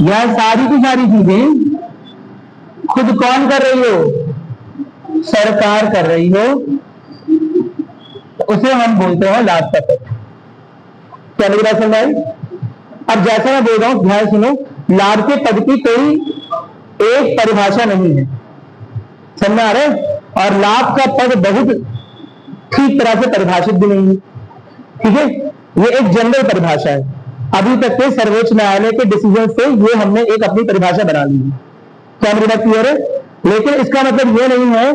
यह सारी की सारी चीजें खुद कौन कर रही हो? सरकार कर रही हो। उसे हम बोलते हैं लाभ का पद। क्या लग रहा है भाई? अब जैसा मैं बोल रहा हूं ध्यान सुनो, लाभ के पद की कोई एक परिभाषा नहीं है, समझ में आ रहा है? और लाभ का पद बहुत ठीक तरह से परिभाषित भी नहीं है, ठीक है? ये एक जनरल परिभाषा है। अभी तक के सर्वोच्च न्यायालय के डिसीजन से ये हमने एक अपनी परिभाषा बना ली है। क्या मेरी बात क्लियर है? लेकिन इसका मतलब ये नहीं है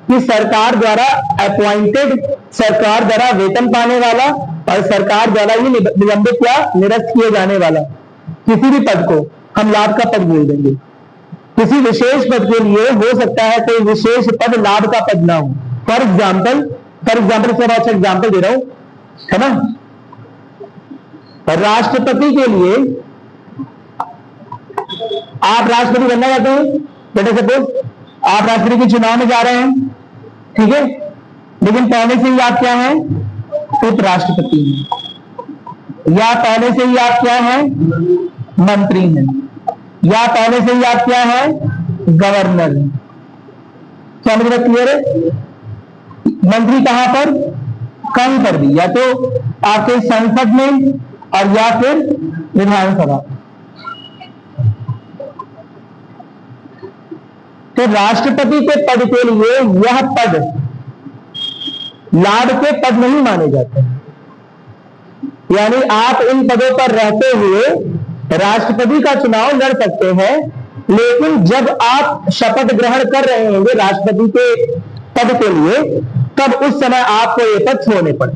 कि सरकार द्वारा अपॉइंटेड, सरकार द्वारा वेतन पाने वाला और सरकार द्वारा ही निलंबित या निरस्त किए जाने वाला किसी भी पद को हम लाभ का पद बोल देंगे। किसी विशेष पद के लिए हो सकता है कोई विशेष पद लाभ का पद ना हो। फॉर एग्जाम्पल से अच्छा एग्जाम्पल दे रहा हूं, है ना? राष्ट्रपति के लिए, आप राष्ट्रपति बनना चाहते हैं, बेटा सपोज आप राष्ट्रपति के चुनाव में जा रहे हैं, ठीक है? लेकिन पहले से ही आप क्या हैं? उपराष्ट्रपति हैं, या पहले से ही आप क्या हैं? मंत्री हैं, या पहले से ही आप क्या हैं? गवर्नर हैं। क्या मुझे क्लियर है? मंत्री कहां पर? कहीं पर भी, या तो आपके संसद में और या फिर विधानसभा। तो राष्ट्रपति के पद के लिए यह पद लाभ के पद नहीं माने जाते, यानी आप इन पदों पर रहते हुए राष्ट्रपति का चुनाव लड़ सकते हैं, लेकिन जब आप शपथ ग्रहण कर रहे होंगे राष्ट्रपति के पद के लिए, तब उस समय आपको ये पद छोड़ने पड़े।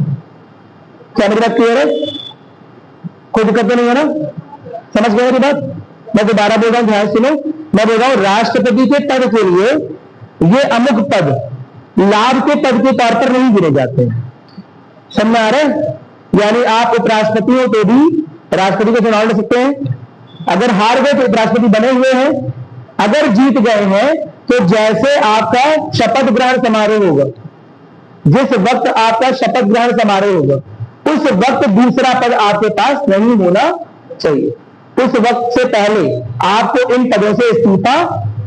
क्या मेरी बात क्लियर है? कोई दिक्कत तो नहीं है ना? समझ गए मेरी बात? मैं दोबारा बोल रहा हूं, ध्यान सुनो। मैं बोल रहा हूं राष्ट्रपति के पद के लिए ये अमुक पद लाभ के पद के तौर पर नहीं गिने जाते हैं। समझ में आ रहा है? यानी आप उपराष्ट्रपति हो तो भी राष्ट्रपति का चुनाव लड़ सकते हैं। अगर हार गए तो उपराष्ट्रपति बने हुए हैं, अगर जीत गए हैं तो जैसे आपका शपथ ग्रहण समारोह होगा, जिस वक्त आपका शपथ ग्रहण समारोह होगा उस वक्त दूसरा पद आपके पास नहीं होना चाहिए। उस वक्त से पहले आपको इन पदों से इस्तीफा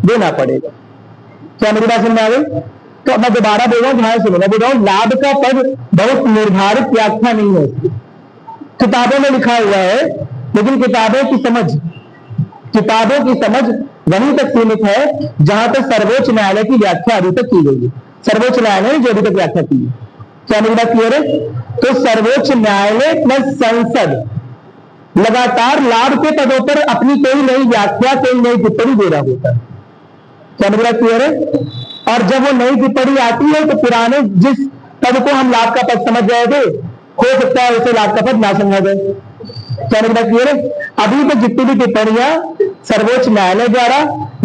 देना पड़ेगा। क्या मेरी बात समझ में आ गई? तो मैं दोबारा बोल रहा हूं, ध्यान सुनो। मैं बोल रहा हूं लाभ का पद बहुत निर्धारित व्याख्या नहीं है, किताबों में लिखा हुआ है, लेकिन किताबों की समझ वहीं तक सीमित है जहां तक सर्वोच्च न्यायालय की व्याख्या अभी तक की गई है। सर्वोच्च न्यायालय ने जो अभी तक व्याख्या की है, क्या मेरी बात क्लियर है? तो सर्वोच्च न्यायालय प्लस संसद लगातार लाभ के पदों पर अपनी कोई नई व्याख्या, कोई नई टिप्पणी दे रहा होता है। क्या मेरी बात क्लियर है? और जब वो नई टिप्पणी आती है तो पुराने जिस पद को हम लाभ का पद समझ रहे थे, हो सकता है उसे लाभ का पद ना समझा जाए। क्या मेरी बात क्लियर है? अभी तक जितनी भी टिप्पणियां सर्वोच्च न्यायालय द्वारा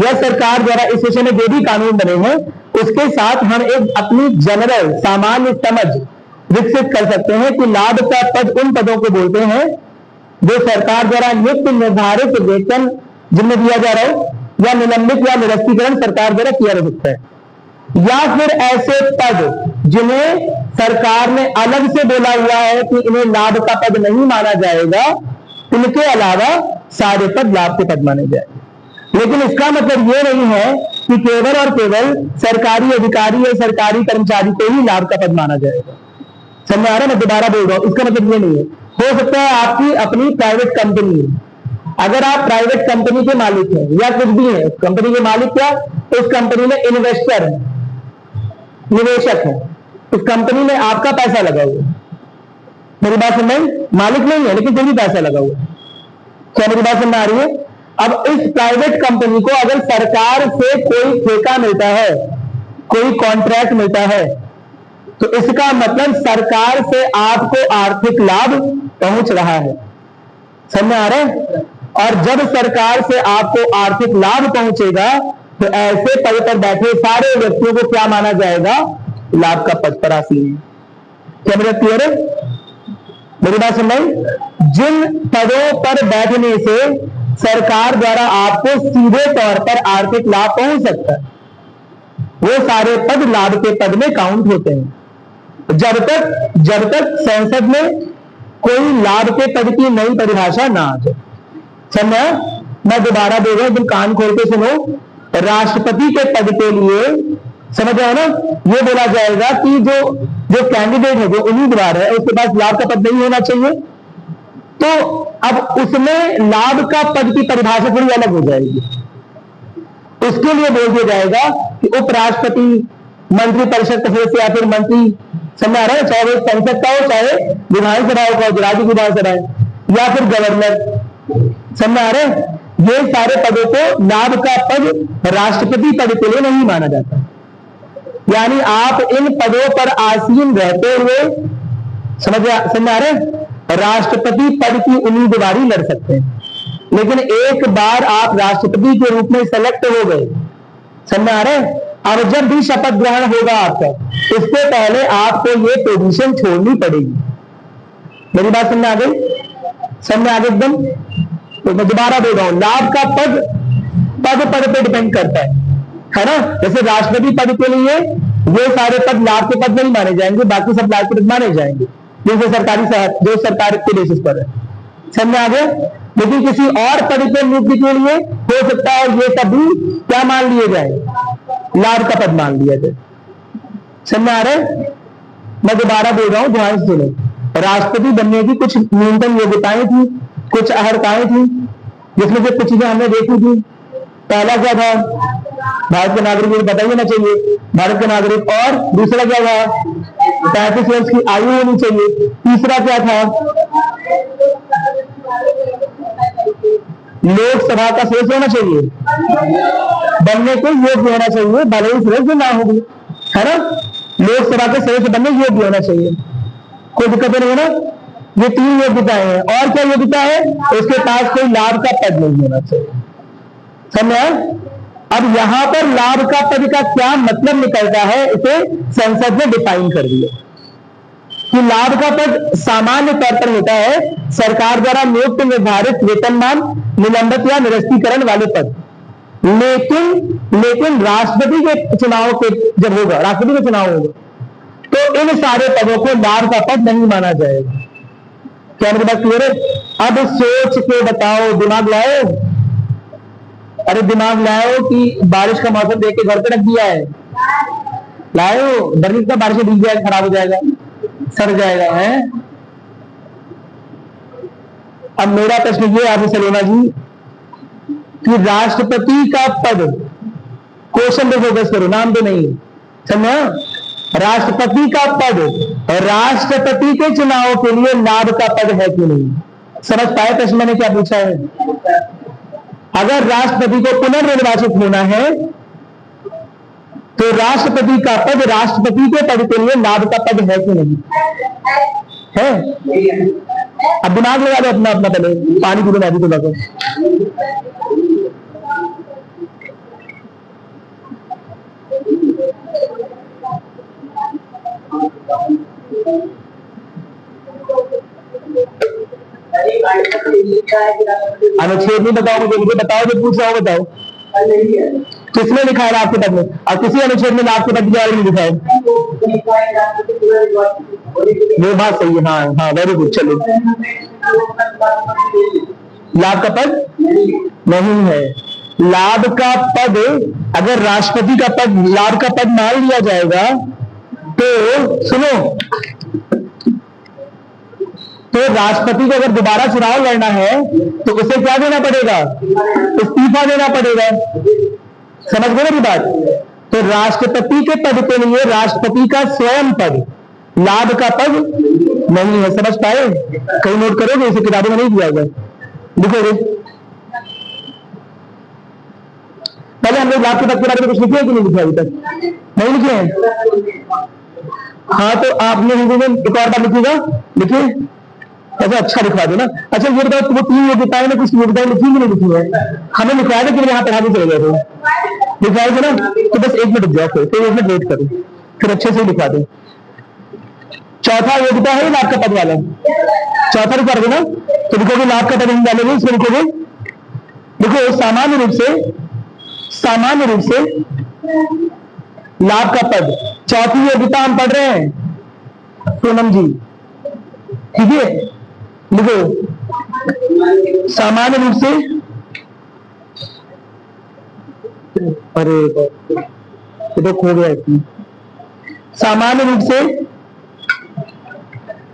या सरकार द्वारा इस विषय में जो भी कानून बने हैं, उसके साथ हम एक अपनी जनरल सामान्य समझ विकसित कर सकते हैं कि लाभ का पद उन पदों को बोलते हैं जो सरकार द्वारा नियुक्त निर्धारित वेतन जिनमें दिया जा रहा हो, या निलंबित या निरस्तीकरण सरकार द्वारा किया जा सकता है, या फिर ऐसे पद जिन्हें सरकार ने अलग से बोला हुआ है कि इन्हें लाभ का पद नहीं माना जाएगा, इनके अलावा सारे पद लाभ के पद माने जाएंगे। लेकिन इसका मतलब ये नहीं है कि केवल और केवल सरकारी अधिकारी या सरकारी कर्मचारी को ही लाभ का पद माना जाएगा। समझ में आ रहा है? मैं दोबारा बोल रहा हूं, इसका मतलब ये नहीं है। हो सकता है आपकी अपनी प्राइवेट कंपनी है, अगर आप प्राइवेट कंपनी के मालिक हैं या कुछ भी है, कंपनी के मालिक क्या, उस कंपनी में इन्वेस्टर है, निवेशक है, उस कंपनी में आपका पैसा लगा हुआ है। मेरी बात समझ? मालिक नहीं है लेकिन फिर भी पैसा लगा हुआ है। क्या मेरी बात समझ आ रही है? अब इस प्राइवेट कंपनी को अगर सरकार से कोई ठेका मिलता है, कोई कॉन्ट्रैक्ट मिलता है, तो इसका मतलब सरकार से आपको आर्थिक लाभ पहुंच रहा है। समझ में आ रहा है? और जब सरकार से आपको आर्थिक लाभ पहुंचेगा तो ऐसे पद पर बैठे सारे व्यक्तियों को क्या माना जाएगा? लाभ का पद पर आसीन। क्या मेरा क्लियर है? मेरी बात समझ? जिन पदों पर बैठने से सरकार द्वारा आपको सीधे तौर पर आर्थिक लाभ पहुंच सकता है, वो सारे पद लाभ के पद में काउंट होते हैं, जब तक संसद में कोई लाभ के पद की नई परिभाषा ना आ जाए। समझा? मैं दोबारा दे रहा हूं, तुम कान खोल के सुनो। राष्ट्रपति के पद के लिए समझ रहे हो ना, ये बोला जाएगा कि जो जो कैंडिडेट है, जो उम्मीदवार है, उसके पास लाभ का पद नहीं होना चाहिए। तो अब उसमें लाभ का पद की परिभाषा थोड़ी अलग हो जाएगी। उसके लिए बोल दिया जाएगा कि उपराष्ट्रपति, मंत्री परिषद का सदस्य या फिर मंत्री, समझ आ रहा है, चाहे वो संसद का हो, चाहे विधानसभा का, राज्य विधानसभा है, या फिर गवर्नर, समझ आ रहा है। ये सारे पदों को लाभ का पद राष्ट्रपति पद के लिए नहीं माना जाता। यानी आप इन पदों पर आसीन रहते हुए, समझ आ रहे हैं, राष्ट्रपति पद की उम्मीदवारी लड़ सकते हैं। लेकिन एक बार आप राष्ट्रपति के रूप में सेलेक्ट हो गए, समझ आ रहे हैं, अब जब भी शपथ ग्रहण होगा आपका, इससे पहले आपको ये पोजीशन छोड़नी पड़ेगी। मेरी बात समझ आ गई? समझ आ गई एकदम? तो मैं दोबारा बोल रहा हूं, लाभ का पद पद पद पे डिपेंड करता है ना। जैसे राष्ट्रपति पद के लिए ये सारे पद लाभ के पद नहीं माने जाएंगे, बाकी सब लाभ के पद माने जाएंगे, जैसे सरकारी जो सरकार के बेसिस पर है। समझ आ गया? लेकिन किसी और पद पर नियुक्ति के लिए हो सकता है ये सभी क्या मान लिए जाए, लाभ का पद मान लिया जाए। समझ आ रहा है? मैं दोबारा बोल रहा हूं, ध्यान से सुनो। राष्ट्रपति बनने की कुछ न्यूनतम योग्यताएं थी, कुछ अर्हताएं थी, जिसमें से कुछ चीजें हमने देखी थी। पहला क्या था, भारत के नागरिक को बताइए ना चाहिए भारत के नागरिक, और दूसरा क्या था, 35 वर्ष की आयु होनी चाहिए। तीसरा क्या था, लोकसभा का सदस्य होना चाहिए, बनने को योग्य होना चाहिए, भले ही सदस्य ना हो, है ना। लोकसभा के सदस्य बनने योग्य होना चाहिए, कोई दिक्कत नहीं है ना। ये 3 योग्यताएं हैं। और क्या योग्यता है, उसके पास कोई लाभ का पद नहीं होना चाहिए। समझ? अब यहां पर लाभ का पद का क्या मतलब निकलता है, इसे संसद ने डिफाइन कर दिया कि लाभ का पद सामान्य तौर पर होता है सरकार द्वारा नियुक्त निर्धारित वेतनमान, निलंबित या निरस्तीकरण वाले पद। लेकिन राष्ट्रपति के चुनाव के जब होगा, राष्ट्रपति का चुनाव होगा, तो इन सारे पदों को लाभ का पद नहीं माना जाएगा। क्या मेरी बात क्लियर है? अब सोच के बताओ, दिमाग लाओ, अरे दिमाग लाओ कि बारिश का मौसम देख के घर पे रख दिया है, लाओ, डर का बारिश भीग जाएगा, खराब हो जाएगा, सड़ जाएगा है। अब मेरा प्रश्न ये आपसे सलोना जी कि राष्ट्रपति का पद, क्वेश्चन पे फोकस करो, नाम तो नहीं, समझा। राष्ट्रपति का पद राष्ट्रपति के चुनाव के लिए लाभ का पद है कि नहीं, समझ पाए प्रश्न मैंने क्या पूछा है? अगर राष्ट्रपति को पुनर्निर्वाचित होना है तो राष्ट्रपति का पद राष्ट्रपति के पद के लिए लाभ का पद है कि नहीं है? अब दिमाग लगा दो अपना अपना, पहले पानी पीने आदि तो लगो। अनुच्छेद नहीं बताओ मुझे, बताओ, जो पूछ रहा हो बताओ। किसने लिखा है लाभ के पद में? और किसी अनुच्छेद में लाभ के पद के बारे में लिखा है? वो बात सही है, हाँ हाँ, वेरी गुड। चलो, लाभ का पद नहीं है। लाभ का पद, अगर राष्ट्रपति का पद लाभ का पद मान लिया जाएगा तो सुनो, तो राष्ट्रपति को अगर दोबारा चुनाव लड़ना है तो उसे क्या देना पड़ेगा? इस्तीफा देना पड़ेगा। समझ गए मेरी बात? तो राष्ट्रपति के पद के लिए राष्ट्रपति का स्वयं पद लाभ का पद नहीं है। समझ पाए? कहीं नोट करोगे, इसे किताबों में नहीं दिया गया, लिखोगे। पहले हम लोग लाभ के पद के बारे में कुछ लिखे कि नहीं लिखे? अभी तक नहीं लिखे हैं। हाँ, तो आपने हिंदी में एक और बार लिखिएगा, लिखिए, ऐसा अच्छा लिखवा दो ना। अच्छा ये बताओ, वो 3 योग्यताएं, कुछ योग्यताएं लिखी कि नहीं लिखी है? हमें लिखवाया था कि यहाँ पढ़ाने चले गए थे, लिखवाए थे ना। तो बस 1 मिनट जाओ, फिर 1 मिनट वेट करो, फिर अच्छे से लिखवा दो। चौथा योग्यता है लाभ का पद वाला, चौथा लिखवा दो ना। तो लिखोगे लाभ का पद नहीं डालोगे, इसमें लिखोगे, देखो सामान्य रूप से लाभ का पद, चौथी योग्यता हम पढ़ रहे हैं पूनम जी, ठीक है। लिखो, सामान्य रूप से अरे ये तो खो गया इसमें। सामान्य रूप से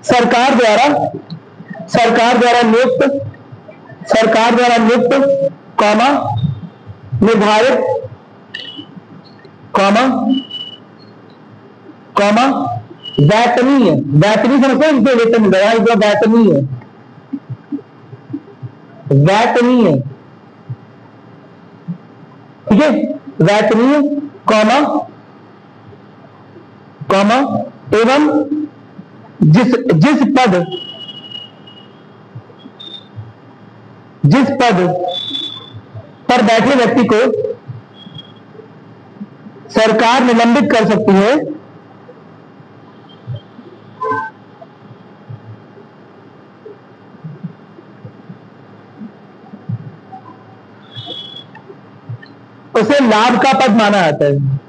सरकार द्वारा नियुक्त कॉमा निर्धारित कॉमा कॉमा वेतनीय, वेतनीय समझते हैं, इसे वेतन मिल रहा है, इसे वेतनीय, वेतनीय, ठीक है, वेतनीय कॉमा कॉमा एवं जिस पद पर बैठे व्यक्ति को सरकार निलंबित कर सकती है, उसे लाभ का पद माना जाता है।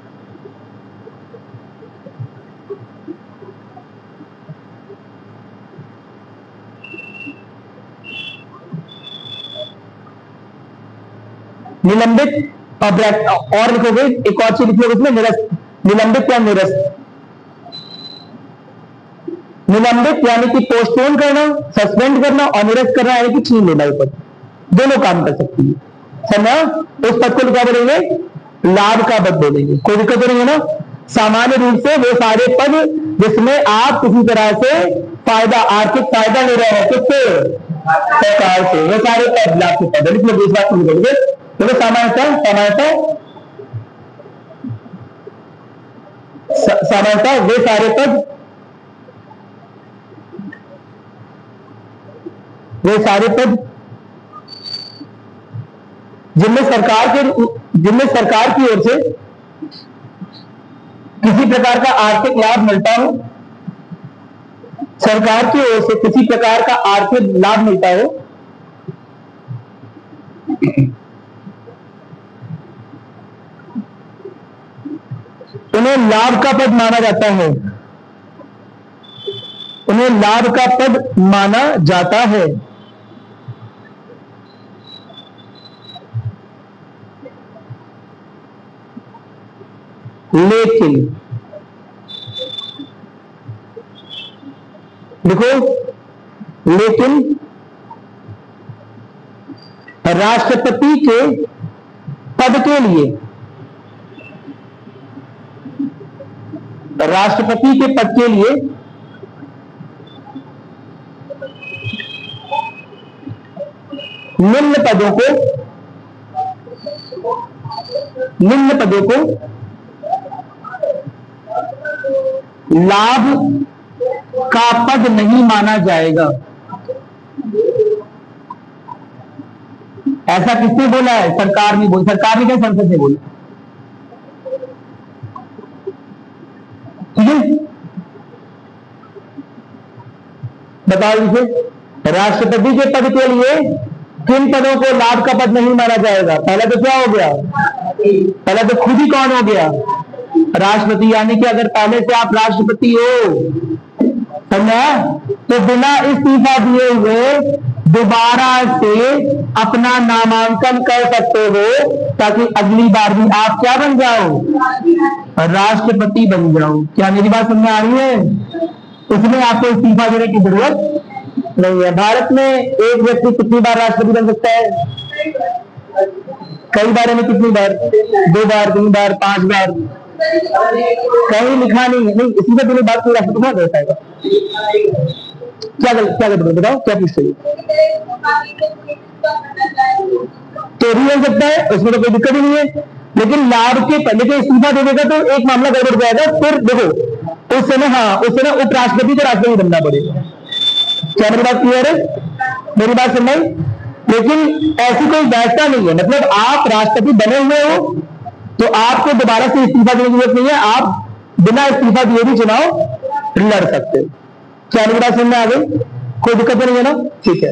निलंबित और लिखोगे, एक और चीज लिखोगे इसमें, निरस्त, निलंबित या निरस्त। निलंबित यानी कि पोस्टपोन करना, सस्पेंड करना, और निरस्त करना यानी कि छीन लेना ऊपर, दोनों काम कर सकती है। समझा? उस पद को क्या बोलेंगे? लाभ का पद बोलेंगे। कोई दिक्कत नहीं है ना? सामान्य रूप से वो सारे पद जिसमें आप किसी तरह से फायदा, आर्थिक फायदा ले रहे हो किससे? सरकार से, वो सारे पद लाभ के पद है। इसमें दूसरा बोलेंगे तो सामान्यतः वे सारे पद जिनमें सरकार की ओर से किसी प्रकार का आर्थिक लाभ मिलता हो, सरकार की ओर से किसी प्रकार का आर्थिक लाभ मिलता हो, उन्हें लाभ का पद माना जाता है, उन्हें लाभ का पद माना जाता है। लेकिन देखो, लेकिन राष्ट्रपति के पद के लिए, राष्ट्रपति के पद के लिए निम्न पदों को लाभ का पद नहीं माना जाएगा। ऐसा किसने बोला है? सरकार ने बोला। सरकार ने क्या? संसद ने बोला। ठीक है, बताओ इसे। राष्ट्रपति के पद के लिए किन पदों को लाभ का पद नहीं माना जाएगा? पहला तो क्या हो गया? पहला तो खुद ही कौन हो गया? राष्ट्रपति। यानी कि अगर पहले से आप राष्ट्रपति हो, समझा, तो बिना इस्तीफा दिए हुए दोबारा से अपना नामांकन कर सकते हो, ताकि अगली बार भी आप क्या बन जाओ? राष्ट्रपति बन जाओ। क्या मेरी बात समझ में आ रही है? इसमें आपको इस्तीफा देने की जरूरत नहीं है। भारत में एक व्यक्ति कितनी बार राष्ट्रपति बन सकता है? कई बार में कितनी बार? 2 बार, 3 बार, 5 बार, कहीं लिखा नहीं है। नहीं, इसी से बात को राष्ट्रपति हो जाएगा। क्या बताओ, क्या पूछ रही है? तो भी हो सकता है, उसमें तो कोई दिक्कत ही नहीं है। लेकिन लाभ के पहले के इस्तीफा दे देगा तो एक मामला गड़बड़ जाएगा। फिर देखो, उस समय उपराष्ट्रपति को राष्ट्रपति बनना पड़ेगा। क्या मेरी बात क्लियर है? मेरी बात सुन रही? लेकिन ऐसी कोई व्यवस्था नहीं है। मतलब आप राष्ट्रपति बने हुए हो तो आपको दोबारा से इस्तीफा देने की जरूरत नहीं है। आप बिना इस्तीफा दिए भी चुनाव लड़ सकते हो। क्या मेरी बात सुनने आ गई? कोई दिक्कत नहीं है ना? ठीक है,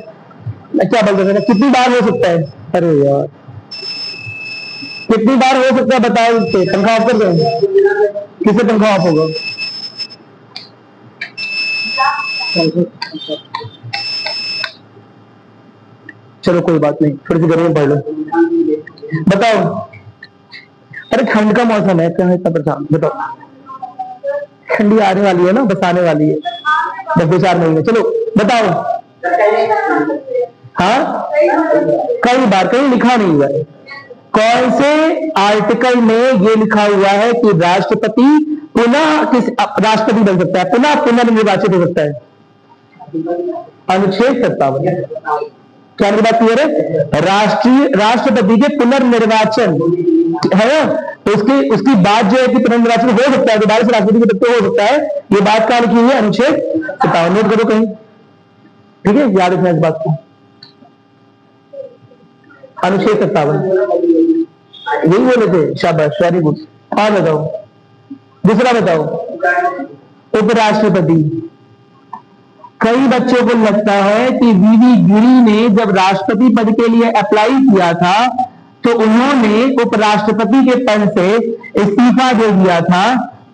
मैं क्या बोल सकता? कितनी बार हो सकता है? अरे यार, कितनी बार हो सकता है बताओ? पंखा ऑफ कर दो। किससे पंखा ऑफ होगा? चलो कोई बात नहीं, थोड़ी सी गर्मी पड़ लो। बताओ, अरे ठंड का मौसम है, क्या है इतना परेशान, बताओ। ठंडी आने वाली है ना, बस आने वाली है, बस 2-4 महीने। चलो बताओ। हाँ, कई बार, कहीं लिखा नहीं हुआ है। कौन से आर्टिकल में ये लिखा हुआ है कि राष्ट्रपति पुनः किस राष्ट्रपति बन सकता है, पुनः पुनर्निर्वाचित हो सकता है? अनुच्छेद 57। क्या मेरी बात क्लियर है? राष्ट्रपति के पुनर्निर्वाचन है ना, तो उसकी बात जो है कि पुनर्निर्वाचन हो सकता है, दोबारा से राष्ट्रपति के पद पे हो सकता है, ये बात कहां लिखी हुई है? अनुच्छेद 57। नोट करो कहीं, ठीक है, याद रखना इस बात को। अनुच्छेद 57 यही बोले थे, शाबाश, वेरी गुड। और बताओ, दूसरा बताओ। उपराष्ट्रपति। कई बच्चों को लगता है कि वीवी गिरी ने जब राष्ट्रपति पद के लिए अप्लाई किया था तो उन्होंने उपराष्ट्रपति के पद से इस्तीफा दे दिया था,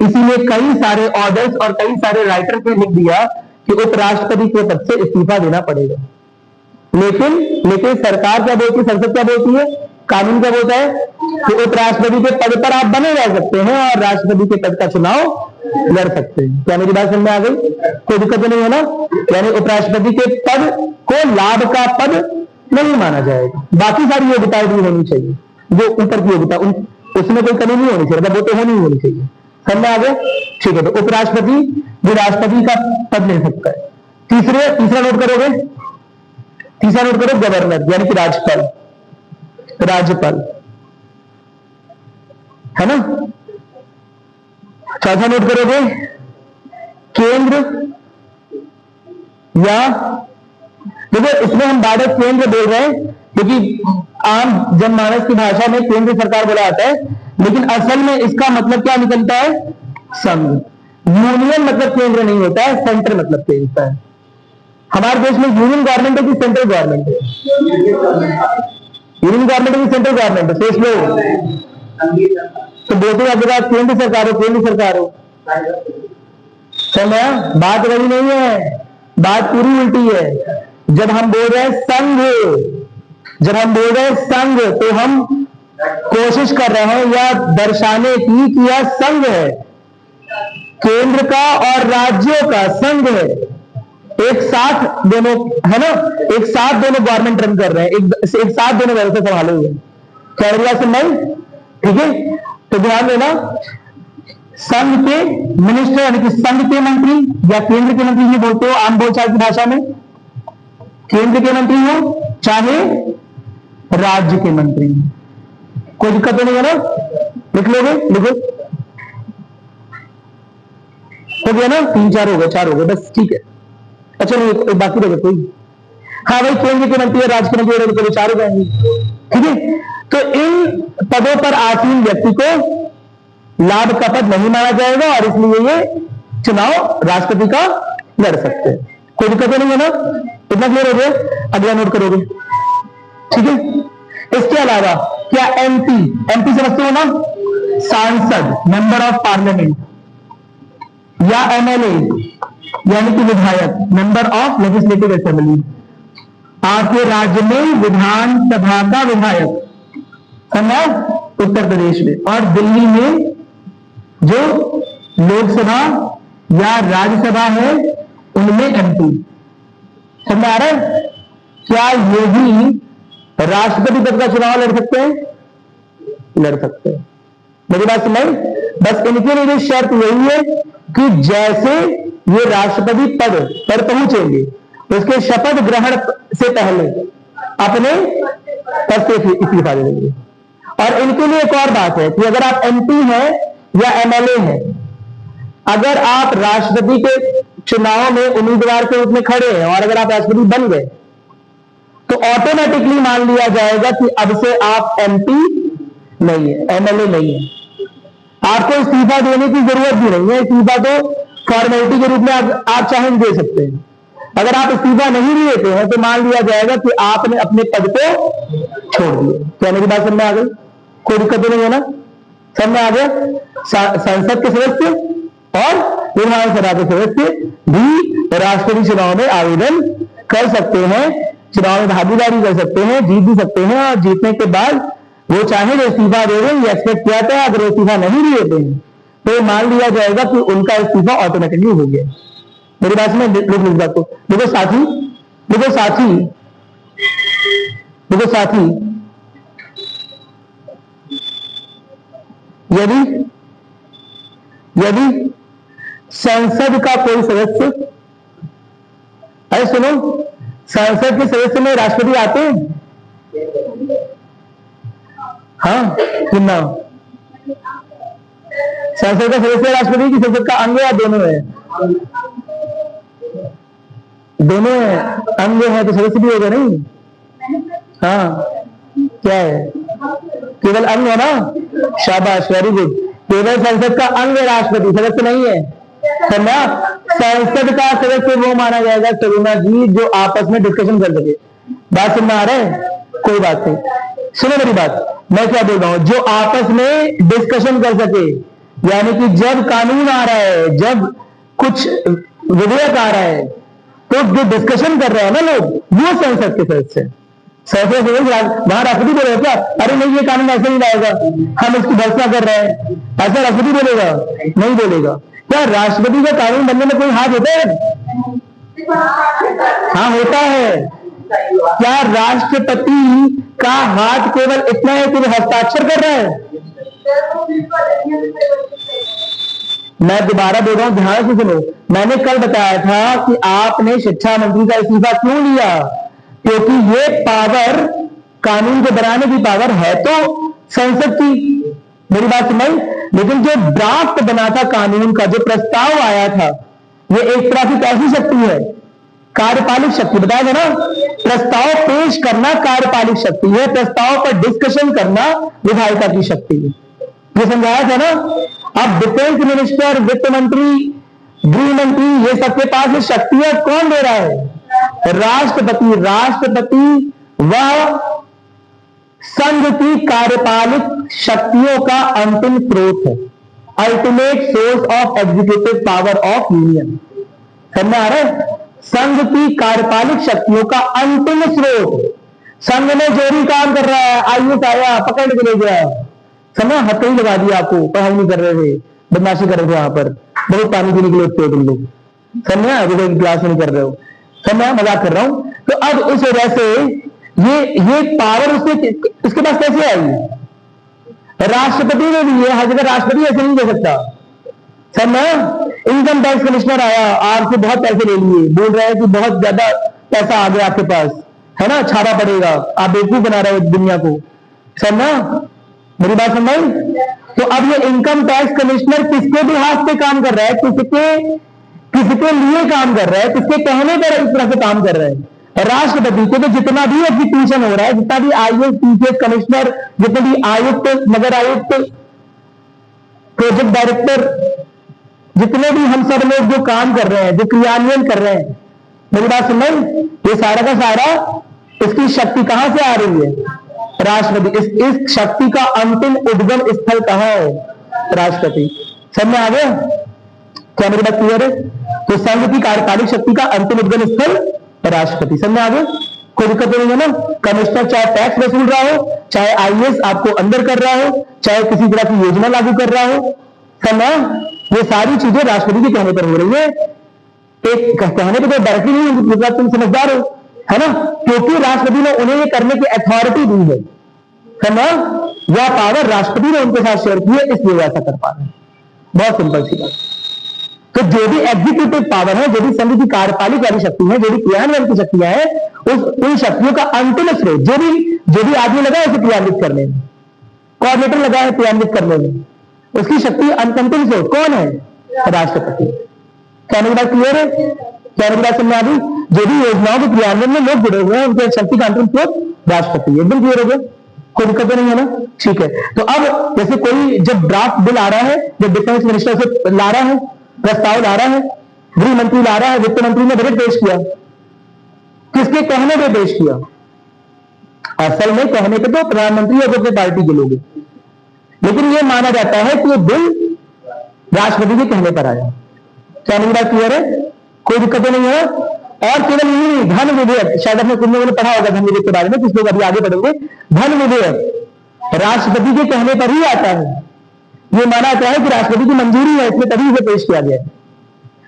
इसीलिए कई सारे ऑर्डर्स और कई सारे राइटर्स ने लिख दिया कि उपराष्ट्रपति के पद से इस्तीफा देना पड़ेगा। लेकिन सरकार क्या बोलती है, संसद क्या बोलती है, कानून क्या बोलता है कि उपराष्ट्रपति के पद पर आप बने रह सकते हैं और राष्ट्रपति के पद का चुनाव लड़ सकते हैं। क्या मेरी बात समझ में आ गई? कोई दिक्कत नहीं है ना? यानी उपराष्ट्रपति के पद को लाभ का पद नहीं माना जाएगा। बाकी सारी योग्यताएं भी होनी चाहिए, जो ऊपर की योग्यता उसमें कोई कमी नहीं होनी चाहिए, मतलब वो तो होनी चाहिए। समझ में आ गया? ठीक है, तो उपराष्ट्रपति भी राष्ट्रपति का पद ले सकता है। तीसरा नोट करोगे, तीसरा नोट करो, गवर्नर यानी कि राज्यपाल है ना। चौथा नोट करोगे, केंद्र या, देखो इसमें हम बार-बार केंद्र बोल रहे हैं क्योंकि आम जनमानस की भाषा में केंद्र सरकार बोला जाता है, लेकिन असल में इसका मतलब क्या निकलता है? संघ। यूनियन मतलब केंद्र नहीं होता है, सेंटर मतलब केंद्र होता है। हमारे देश में यूनियन गवर्नमेंट है कि सेंट्रल गवर्नमेंट है? यूनियन गवर्नमेंट है कि सेंट्रल गवर्नमेंट है? सोच लो। तो बोलते आपके पास केंद्र सरकार हो, समय बात वही नहीं है, बात पूरी उल्टी है। जब हम बोल रहे हैं संघ, तो हम कोशिश कर रहे हैं या दर्शाने की कि यह संघ है, केंद्र का और राज्यों का संघ है। एक साथ दोनों है ना, एक साथ दोनों गवर्नमेंट रन कर रहे हैं, एक साथ दोनों व्यवस्था संभाले हुए। क्या मेरी बात समझ? ठीक है, तो ध्यान देना, संघ के मिनिस्टर यानी कि संघ के मंत्री या केंद्र के मंत्री ये बोलते हो आम बोलचाल की भाषा में, केंद्र के मंत्री हो चाहे राज्य के मंत्री, कोई दिक्कत तो नहीं है ना? लिख लोगे, लिखो, हो गया ना? 3-4 हो गए, 4 हो गए, बस ठीक है। अच्छा नहीं, बाकी रह कोई, हाँ भाई, केंद्र के मंत्री और राज्य के मंत्री 4 हो जाएंगे, ठीक है। तो इन पदों पर आसीन व्यक्ति को लाभ का पद नहीं माना जाएगा और इसलिए ये चुनाव राष्ट्रपति का लड़ सकते हैं, कोई दिक्कत नहीं है ना? इतना क्लियर हो गया? अगला नोट करोगे, ठीक है। इसके अलावा क्या एमपी समझते हो ना? सांसद, मेंबर ऑफ पार्लियामेंट, या एमएलए यानी कि विधायक, मेंबर ऑफ लेजिस्लेटिव असेंबली, आपके राज्य में विधानसभा का विधायक, समझा? उत्तर प्रदेश में और दिल्ली में जो लोकसभा या राज्यसभा है उनमें एमपी, समझ आ रहा है? क्या ये भी राष्ट्रपति पद का चुनाव लड़ सकते हैं? लड़ सकते हैं। मेरी बात समझ? बस इनके लिए भी शर्त यही है कि जैसे ये राष्ट्रपति पद पर पहुंचेंगे, उसके शपथ ग्रहण से पहले अपने पद से इस्तीफा दे देंगे। और इनके लिए एक और बात है कि अगर आप एमपी हैं या एमएलए हैं, अगर आप राष्ट्रपति के चुनाव में उम्मीदवार के रूप में खड़े हैं और अगर आप राष्ट्रपति बन गए, तो ऑटोमेटिकली मान लिया जाएगा कि अब से आप एमपी नहीं है, एमएलए नहीं है। आपको इस्तीफा देने की जरूरत भी नहीं है, इस्तीफा तो फॉर्मेलिटी के रूप में आप चाहे दे सकते हैं। अगर आप इस्तीफा नहीं भी देते हैं तो मान लिया जाएगा कि आपने अपने पद को छोड़ दिया। क्या मेरी बात समझ में आ गई? कोई दिक्कत नहीं है ना? समझ में आ गया? संसद के सदस्य और विधानसभा के सदस्य भी राष्ट्रपति चुनाव में आवेदन कर सकते हैं, चुनाव में भागीदारी कर सकते हैं, जीत भी सकते हैं और जीतने के बाद वो चाहे जो इस्तीफा दे रहे ये एक्सपेक्ट किया था, अगर इस्तीफा नहीं भी देते हैं तो मान लिया जाएगा कि उनका इस्तीफा ऑटोमेटिकली हो गया। मेरी बात में लिख इस बात को। देखो साथी, देखो साथी, देखो साथी, यदि यदि संसद का कोई सदस्य, अरे सुनो, संसद के सदस्य में राष्ट्रपति आते हैं? हाँ कितना? संसद का सदस्य राष्ट्रपति की संसद का अंग या दोनों है? दोनों है, अंग है तो सदस्य भी होगा नहीं? हाँ क्या है? केवल अंग है ना? शाबाश, वेरी गुड। केवल संसद का अंग राष्ट्रपति, सदस्य नहीं है। समझा? संसद का सदस्य वो माना जाएगा करुणा जी जो आपस में डिस्कशन कर सके। बात सुनना आ रहा है? कोई बात नहीं, सुनो मेरी बात, मैं क्या बोल रहा हूं, जो आपस में डिस्कशन कर सके, यानी कि जब कानून आ रहा है, जब कुछ विधेयक आ रहा है, तो जो डिस्कशन कर रहे हैं ना लोग, वो संसद के सदस्य। वहां राष्ट्रपति बोलेगा क्या? अरे नहीं ये कानून ऐसे नहीं लाएगा, हम इसकी भर्त्सना कर रहे हैं, ऐसा राष्ट्रपति बोलेगा? नहीं बोलेगा। क्या राष्ट्रपति का कानून बनने में कोई हाथ होता है? हाँ होता है। क्या राष्ट्रपति का हाथ केवल इतना है कि वो हस्ताक्षर कर रहा है? मैं दोबारा बोल रहा हूं, ध्यान से सुनो। मैंने कल बताया था कि आपने शिक्षा मंत्री का इस्तीफा क्यों लिया, क्योंकि ये पावर, कानून को बनाने की पावर है तो संसद की। मेरी बात सुनाई? लेकिन जो ड्राफ्ट बना था कानून का, जो प्रस्ताव आया था, ये एक तरह की कैसी शक्ति है? कार्यपालिक शक्ति। बताया था ना, प्रस्ताव पेश करना कार्यपालिक शक्ति है, प्रस्ताव पर डिस्कशन करना विधायिका की शक्ति है। ये समझाया था ना। अब डिफेंस मिनिस्टर, वित्त मंत्री, गृह मंत्री, ये सबके पास ये शक्तियां कौन दे रहा है? राष्ट्रपति। राष्ट्रपति वह संघ की कार्यपालिक शक्तियों का अंतिम स्रोत है, ultimate source of executive power of union. समझ आ रहा है? संघ की कार्यपालिक शक्तियों का अंतिम स्रोत। संघ में जो भी काम कर रहा है, आईएएस आया पकड़ के ले गया, समझ, हथकड़ी लगा दिया आपको, पढ़ाई नहीं कर रहे थे, बदमाशी कर रहे थे, वहां पर बहुत पानी पीने के लिए उठते हो तुम लोग, समझा, क्लास नहीं कर रहे हो, समझा, मजाक कर रहा हूं। तो अब इस वजह से ये पावर उसके पास कैसे आई? राष्ट्रपति ने भी है, हर जगह राष्ट्रपति ऐसे नहीं दे सकता। समझा? इनकम टैक्स कमिश्नर आया, आपसे बहुत पैसे ले लिए, बोल रहा है कि बहुत ज्यादा पैसा आ गया आपके पास, है ना, छापा पड़ेगा, आप बेवकूफ बना रहे हो दुनिया को। समझा? मेरी बात समझ? तो अब ये इनकम टैक्स कमिश्नर किसके बिहाफ पे काम कर रहा है? किसके लिए काम कर रहा है? किसके कहने पर इस तरह से काम कर रहा है? राष्ट्रपति के। तो जितना भी एग्जीक्यूशन हो रहा है, जितना भी आईएएस, पीसीएस कमिश्नर, जितने भी आयुक्त, नगर आयुक्त, प्रोजेक्ट डायरेक्टर, जितने भी हम सब लोग जो काम कर रहे हैं, जो क्रियान्वयन कर रहे हैं, मेरी बात सुन रहे हैं, ये सारा का सारा इसकी शक्ति कहां से आ रही है? राष्ट्रपति। इस शक्ति का अंतिम उद्गम स्थल कहां है? राष्ट्रपति। समझ में आ गया? क्या मेरी बात क्लियर है? तो संघ की कार्यपालिक शक्ति का अंतिम उद्गम स्थल राष्ट्रपति। समझ आ गया? कोई दिक्कत नहीं है ना। कमिश्नर चाहे टैक्स वसूल रहा हो, चाहे आईएएस आपको अंदर कर रहा हो, चाहे किसी तरह की योजना लागू कर रहा हो, समझा, ये सारी चीजें राष्ट्रपति के कहने पर हो रही है। एक कहने पर तो डायरेक्टली नहीं, तुम समझदार हो, है ना, क्योंकि राष्ट्रपति ने उन्हें ये करने की अथॉरिटी दी है, समझा, यह पावर राष्ट्रपति ने उनके साथ शेयर की है, इसलिए वो ऐसा कर पा रहे हैं। बहुत सिंपल सी बात। तो जो भी एग्जीक्यूटिव पावर है, जो भी संघ की कार्यपालिक वाली शक्ति है, जो भी क्रियान्वयन की शक्तियां हैं, उन शक्तियों का अंतिम स्रोत, जो भी आदमी लगा है उसे क्रियान्वित करने में, कोऑर्डिनेटर लगा है क्रियान्वित करने में, उसकी शक्ति अंतिम स्रोत कौन है? राष्ट्रपति। क्या मेरी बात क्लियर है? क्या मेरी बात समझ आ गई? जो भी योजनाओं के क्रियान्वयन में लोग जुड़े हुए हैं, उनके शक्ति का अंतिम स्रोत राष्ट्रपति। एकदम क्लियर हो गया? कोई दिक्कत नहीं है ना? ठीक है। तो अब जैसे कोई जब ड्राफ्ट बिल आ रहा है, जब डिफेंस मिनिस्टर से ला रहा है, प्रस्ताव ला रहा है, गृह मंत्री ला रहा है, वित्त मंत्री ने बजट पेश किया, किसके कहने पे पेश किया? असल में कहने पे तो प्रधानमंत्री और अपनी पार्टी के लोग, लेकिन यह माना जाता है कि यह बिल राष्ट्रपति के कहने पर आया। क्या मेरी बात क्लियर है? कोई दिक्कत नहीं है? और केवल यही नहीं, धन विधेयक, शायद अपने कुछ लोगों ने पढ़ा होगा धन विधेयक के बारे में, कुछ लोग अभी आगे बढ़ेंगे। धन विधेयक, राष्ट्रपति के कहने पर ही आता है। ये माना जाता है कि राष्ट्रपति की मंजूरी है, इसमें तभी इसे पेश किया गया है।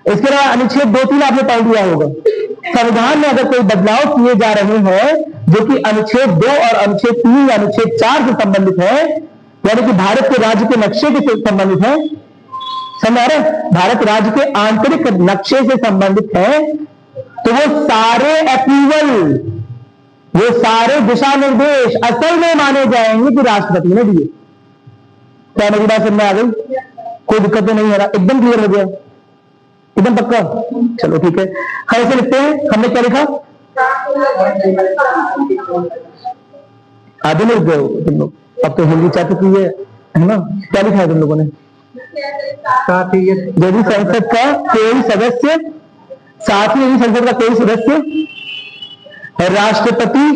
इसके अलावा अनुच्छेद 2-3 आपने पढ़ लिया होगा। संविधान में अगर कोई बदलाव किए जा रहे हैं जो कि अनुच्छेद 2 और अनुच्छेद 3 या अनुच्छेद 4 से संबंधित है, यानी कि भारत के राज्य के नक्शे के संबंधित है, समझ रहे, भारत राज्य के आंतरिक नक्शे से संबंधित है, तो वो सारे अप्रूवल, वो सारे दिशा निर्देश असल में माने जाएंगे कि राष्ट्रपति ने दिए। क्या मेरी बात समझ में आ गई? कोई दिक्कत तो नहीं है ना? एकदम क्लियर हो गया? एकदम पक्का? चलो ठीक है, हम ऐसे लिखते हैं। हमने क्या लिखा? आधे लिख गए तुम लोग, अब तो हिंदी चाह चुकी है ना? क्या लिखा है तुम लोगों ने? यदि संसद का कोई सदस्य, साथ ही यदि संसद का कोई सदस्य राष्ट्रपति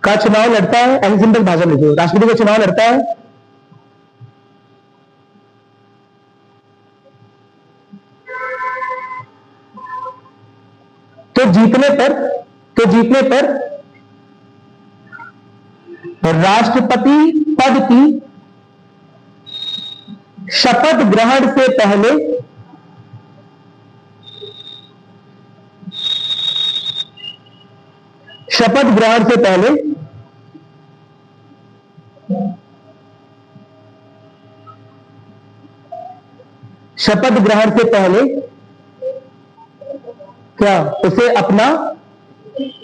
का चुनाव लड़ता है, ऐसी सिंपल भाषा में लिखो, राष्ट्रपति का चुनाव लड़ता है तो जीतने पर राष्ट्रपति पद की शपथ ग्रहण से पहले क्या उसे अपना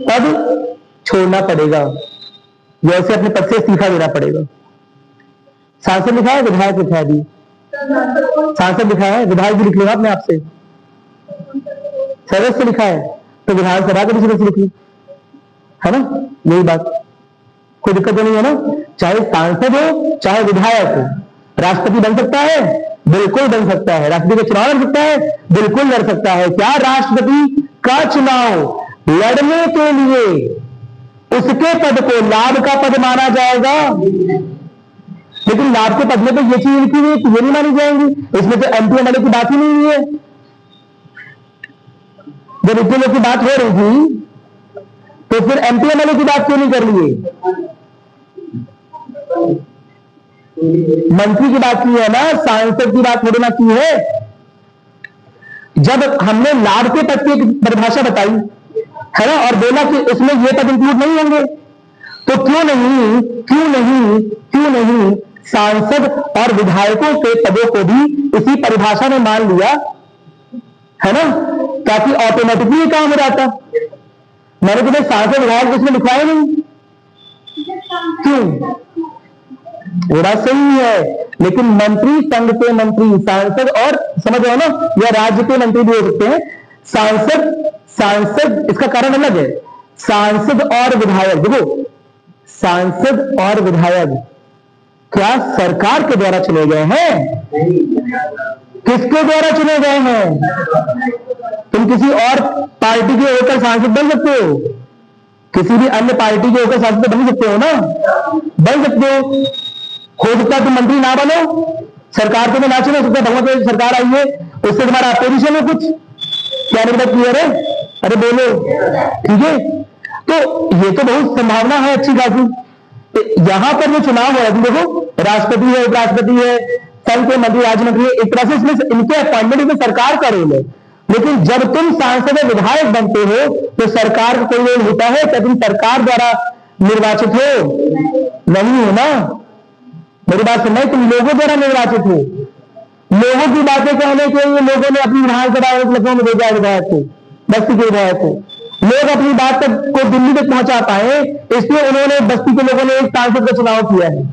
पद छोड़ना पड़ेगा या उसे अपने पद से इस्तीफा देना पड़ेगा। सांसद लिखा है, विधायक लिखा है? सांसद लिखा है, विधायक भी लिख लेगा अपने आप से। सदस्य लिखा है तो विधानसभा का भी सदस्य लिख ली, है ना? यही बात, कोई दिक्कत नहीं है ना? चाहे सांसद हो चाहे विधायक हो, राष्ट्रपति बन सकता है, बिल्कुल बन सकता है। राष्ट्रपति का चुनाव लड़ सकता है, बिल्कुल लड़ सकता है। क्या राष्ट्रपति का चुनाव लड़ने के लिए उसके पद को लाभ का पद माना जाएगा? लेकिन लाभ के पद में तो ये चीज लिखी हुई है कि ये नहीं मानी जाएंगी, इसमें तो एमपी एमएलए की बात ही नहीं हुई है। जब एमपी की बात हो रही थी तो फिर एमपी एमएलए की बात क्यों नहीं कर लिए? मंत्री की बात की है ना, सांसद की बात थोड़ी ना की है। जब हमने लाभ के पद की परिभाषा बताई है ना, और बोला कि उसमें ये पद इंक्लूड नहीं होंगे, तो क्यों नहीं सांसद और विधायकों के पदों को भी इसी परिभाषा में मान लिया, है ना, ताकि ऑटोमेटिकली काम हो जाता। मैंने तुम्हें सांसद विधायक इसमें लिखवाया नहीं, क्यों? थोड़ा सही है, लेकिन मंत्री, संघ के मंत्री, सांसद और समझ रहे हो ना, या राज्य के मंत्री भी हो सकते हैं। सांसद इसका कारण अलग है। सांसद और विधायक, देखो, सांसद और विधायक क्या सरकार के द्वारा चुने गए हैं? किसके द्वारा चुने गए हैं? तुम किसी और पार्टी के होकर सांसद बन सकते हो, किसी भी अन्य पार्टी के होकर सांसद बन सकते हो ना, बन सकते हो। हो सकता है तुम मंत्री ना बनो, सरकार तुम्हें ना चुने, सकता भगवत सरकार आई है उससे तुम्हारा अपोजिशन है कुछ। क्या मेरी बात क्लियर है? अरे बोलो, ठीक है। तो ये तो बहुत संभावना है अच्छी खासी। यहां पर जो चुनाव हो रहा है, देखो, राष्ट्रपति है, उपराष्ट्रपति है, संघ के मंत्री, राज्य मंत्री है, एक तरह से इसमें इनके अपॉइंटमेंट में सरकार का रोल है। लेकिन जब तुम सांसद या विधायक बनते हो तो सरकार का कोई रोल होता है? क्या तुम सरकार द्वारा निर्वाचित हो? नहीं हो ना। मेरी बात सुनना है, तुम लोगों द्वारा निर्वाचित हो। लोगों की बातें कहने के लिए लोगों ने अपनी विधानसभा लखनऊ में भेजा विधायक को, बस्ती के विधायक को। लोग अपनी बात को दिल्ली तक पहुंचा पाए, इसलिए उन्होंने बस्ती के लोगों ने एक सांसद का चुनाव किया है।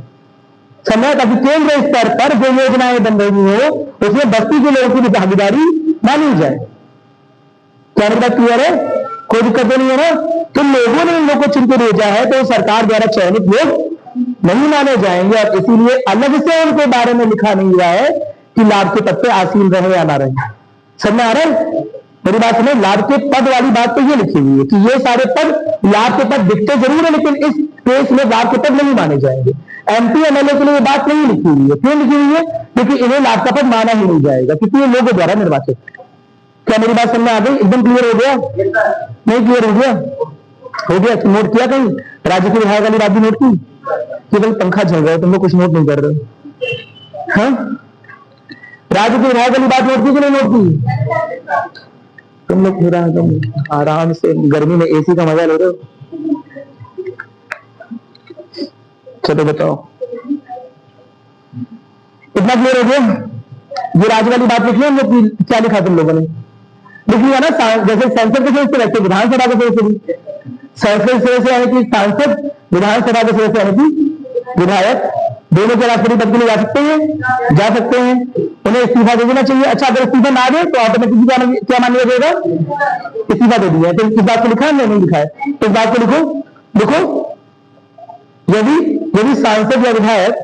समय ताकि केंद्र स्तर पर जो योजनाएं बन रही हो उसमें बस्ती के लोगों की भागीदारी मानी जाए। क्या मेरी बात क्लियर है? कोई दिक्कत नहीं है ना? तो लोगों ने इन लोगों को चुन के भेजा है, तो सरकार द्वारा चयनित लोग नहीं माने जाएंगे, और इसीलिए अलग से उनके बारे में लिखा नहीं हुआ है कि लाभ के पद पे आसीन रहे या ना रहे। समझ आ रहा है? मेरी बात सुनो, लाभ के पद वाली बात तो ये लिखी हुई है कि ये सारे पद लाभ के पद दिखते जरूर है, लेकिन इस केस में लाभ के पद नहीं माने जाएंगे। एमपी एमएलए के लिए ये बात नहीं लिखी हुई है। क्यों लिखी हुई है? क्योंकि इन्हें लाभ का पद माना ही नहीं जाएगा, क्योंकि ये लोगों द्वारा निर्वाचित। क्या मेरी बात समझ में आ गई? एकदम क्लियर हो गया? नहीं क्लियर हो गया? हो गया? नोट किया कहीं राज्य के विधायक वाली बात भी नोट की? केवल पंखा चल रहा है, तुम लोग कुछ नोट नहीं कर रहे हो। हाँ, राज्य के विधायक वाली बात नोट की कि नहीं नोट की? तुम लोग पूरा तुम आराम से गर्मी में एसी का मजा ले रहे हो। चलो बताओ, इतना क्लियर हो गया? ये राज्य वाली बात लिखी है हम लोग, क्या लिखा तुम लोगों ने? लिख लिया ना? जैसे संसद के सदस्य वैसे विधानसभा के सदस्य भी। संसद सदस्य यानी कि सांसद, विधानसभा के सदस्य यानी कि विधायक, दोनों के राष्ट्रपति पद के लिए जा सकते हैं, जा सकते हैं। उन्हें इस्तीफा दे देना चाहिए। अच्छा, अगर इस्तीफा ना दे तो ऑटोमेटिकली क्या मान लिया जाएगा? इस्तीफा दे दिया। तो इस बात को लिखा है, नहीं लिखा है? तो इस बात को लिखो, लिखो, यदि सांसद या विधायक,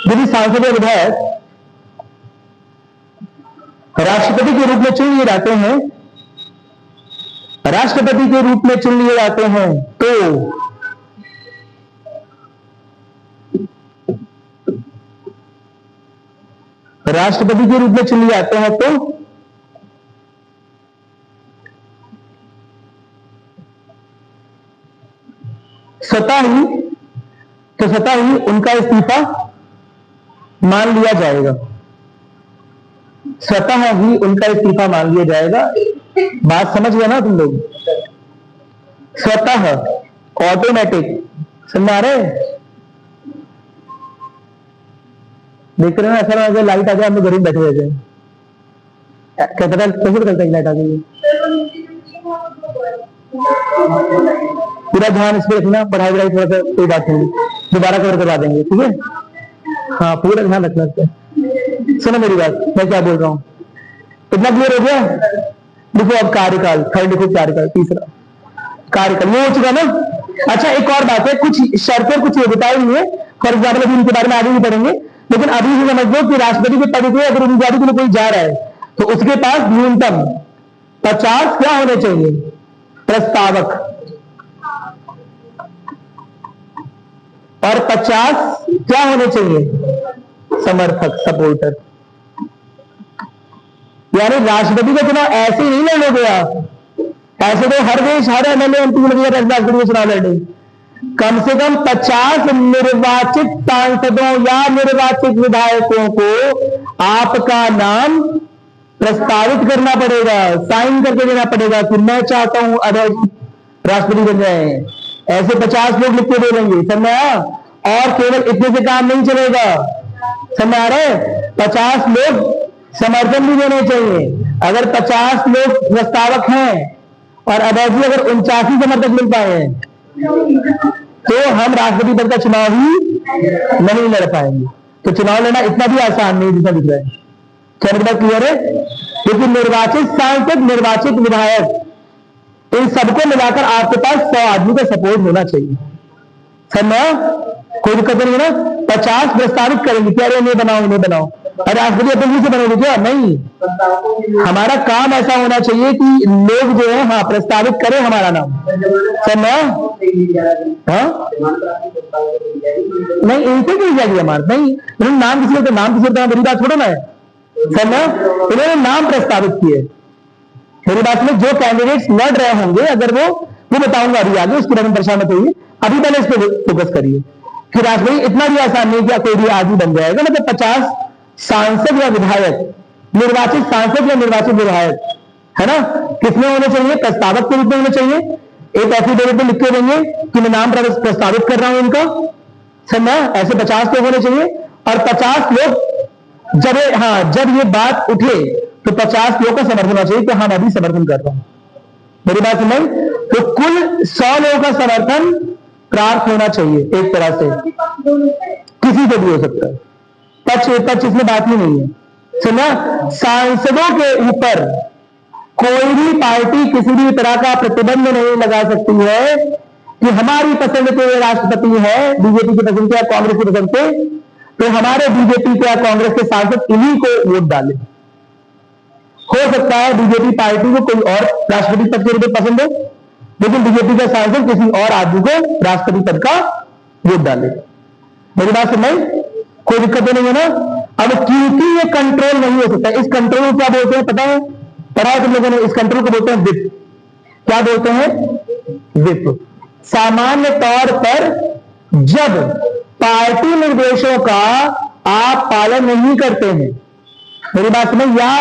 यदि सांसद या विधायक राष्ट्रपति के रूप में चुन लिए जाते हैं, राष्ट्रपति के रूप में चुन लिए जाते हैं, तो राष्ट्रपति के रूप में चुन लिए जाते हैं तो स्वतः ही उनका इस्तीफा मान लिया जाएगा। स्वतः ही उनका इस्तीफा मान लिया जाएगा। बात समझ गया ना तुम लोग? स्वतः, ऑटोमेटिक, समझ आ रहे? देख रहे हो ऐसा ना, अगर लाइट आ जाए हम लोग घर में बैठे रह जाए। क्या पता कैसे करता है लाइट आ गई? पूरा ध्यान इस पर रखना, पढ़ाई वढ़ाई थोड़ा सा कोई बात नहीं, दोबारा कवर करवा देंगे, ठीक है? हाँ, पूरा ध्यान रखना। सुनो मेरी बात, मैं क्या बोल रहा हूँ, इतना क्लियर हो गया? देखो अब कार्यकाल, थर्ड लिखो कार्यकाल, तीसरा कार्यकाल, ये हो चुका ना? अच्छा, एक और बात है, कुछ शर्तें, कुछ योग्यताएं नहीं है। फॉर एग्जाम्पल अभी इनके बारे में आगे भी पढ़ेंगे, लेकिन अभी भी समझ लो कि राष्ट्रपति के पद पे अगर उम्मीदवारी के लिए कोई जा रहा है तो उसके पास न्यूनतम 50 क्या होने चाहिए? प्रस्तावक, और 50 क्या होने चाहिए? समर्थक, सपोर्टर। यानी राष्ट्रपति का चुनाव ऐसे ही नहीं लड़ गया, ऐसे तो हर देश, हर एमएलए एमपी राष्ट्रपति का चुनाव लड़े। कम से कम 50 निर्वाचित सांसदों या निर्वाचित विधायकों को आपका नाम प्रस्तावित करना पड़ेगा, साइन करके देना पड़ेगा कि मैं चाहता हूं अभय राष्ट्रपति बन जाए। ऐसे 50 लोग लिख के दे देंगे, समझ आया? और केवल इतने से काम नहीं चलेगा, समझ आ रहे? 50 लोग समर्थन भी देने चाहिए। अगर 50 लोग प्रस्तावक हैं और अभय जी अगर 49 समर्थक मिल पाए तो हम राष्ट्रपति पद का चुनाव ही नहीं लड़ पाएंगे। तो चुनाव लड़ना इतना भी आसान नहीं जितना दिख रहा है। क्या मेरी बात क्लियर है? क्योंकि निर्वाचित सांसद, निर्वाचित विधायक, इन सबको मिलाकर आपके पास 100 आदमी का सपोर्ट होना चाहिए। समझा? कोई दिक्कत नहीं है ना? 50 प्रस्तावित करेंगे, क्या नहीं बनाओ, नहीं बनाओ, अरे राष्ट्रपति अपनी से बनेंगे क्या? नहीं, हमारा काम ऐसा होना चाहिए कि लोग जो है, हाँ, प्रस्तावित करें हमारा नाम। समझा? हाँ, नहीं, इनसे क्यों जाएगी हमारा? नहीं, उन्होंने नाम किसी, तो नाम किसी तरह मेरी बात छोड़ो ना है। समझा? उन्होंने नाम प्रस्तावित किए। मेरी बात में जो कैंडिडेट्स लड़ रहे होंगे, अगर वो बताऊंगा अभी आगे, उसके बारे में परेशान मत होइए, अभी पहले इस पर फोकस करिए कि राष्ट्रपति इतना भी आसान नहीं क्या कोई भी आदमी बन जाएगा। मतलब 50 सांसद या विधायक, निर्वाचित सांसद या निर्वाचित विधायक, है ना, किसमें होने चाहिए? प्रस्तावक के रूप में होने चाहिए। एक एफिडेविट में लिख के देंगे कि मैं नाम प्रस्तावित कर रहा हूं इनका, समझा? ऐसे 50 लोग होने चाहिए। और 50 लोग जब ये बात उठे तो 50 लोग का समर्थन होना चाहिए कि हाँ मैं भी समर्थन कर रहा हूं। मेरी बात समझ? तो कुल 100 लोगों का समर्थन प्राप्त होना चाहिए। एक तरह से किसी को भी हो सकता है, पक्ष इसमें बात ही नहीं है। सुना? सांसदों के ऊपर कोई भी पार्टी किसी भी तरह का प्रतिबंध नहीं लगा सकती है कि हमारी पसंद के राष्ट्रपति है, बीजेपी की पसंद के या कांग्रेस की पसंद के, तो हमारे बीजेपी के या कांग्रेस के सांसद इन्हीं को वोट डालें। हो सकता है बीजेपी पार्टी को कोई और राष्ट्रपति पद के रूप में पसंद हो, लेकिन बीजेपी का सांसद किसी और आदमी को राष्ट्रपति पद का वोट डाले। मेरी बात समझ? कोई दिक्कत नहीं है ना? अब क्योंकि ये कंट्रोल नहीं हो सकता, इस कंट्रोल को क्या बोलते हैं पता है? पढ़ा है तुम लोगों ने। इस कंट्रोल को बोलते हैं विप। क्या बोलते हैं? विप। सामान्य तौर पर जब पार्टी निर्देशों का आप पालन नहीं करते हैं, मेरी बात समझ, या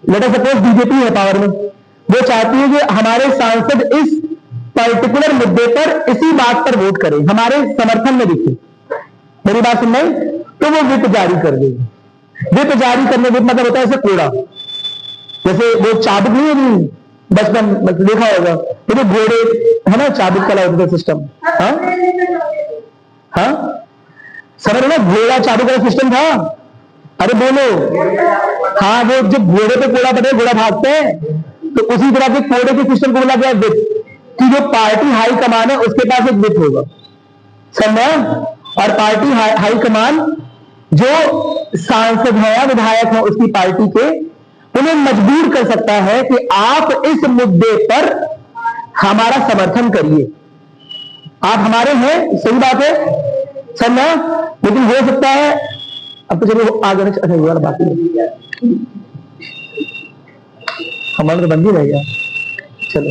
लेट अस सपोज बीजेपी है पावर में, वो चाहती है कि हमारे सांसद इस पर्टिकुलर मुद्दे पर इसी बात पर वोट करें, हमारे समर्थन में दिखे, मेरी बात सुन रहे, तो वो विप जारी कर देगी। विप जारी करने, विप मतलब होता है ऐसे कोड़ा, जैसे वो चाबुक नहीं है, बचपन देखा होगा, तो जो घोड़े है ना, चाबुक का होता सिस्टम। हाँ हाँ, समझ ना, घोड़ा चाबुक का सिस्टम था। अरे बोलो, हाँ, वो जब घोड़े पे कोड़ा पड़े, घोड़ा भागते हैं, तो उसी तरह के कोड़े के सिस्टम को बोला गया विप, कि जो पार्टी हाई कमान है उसके पास एक विप होगा, समझा? और पार्टी हाई कमान जो सांसद है या विधायक है उसकी पार्टी के, उन्हें मजबूर कर सकता है कि आप इस मुद्दे पर हमारा समर्थन करिए, आप हमारे हैं, सही बात है, समझा? लेकिन हो सकता है, अब तो चलो आगे, अच्छा ये वाला बात है, हमारा तो बंद ही रह गया। चलो,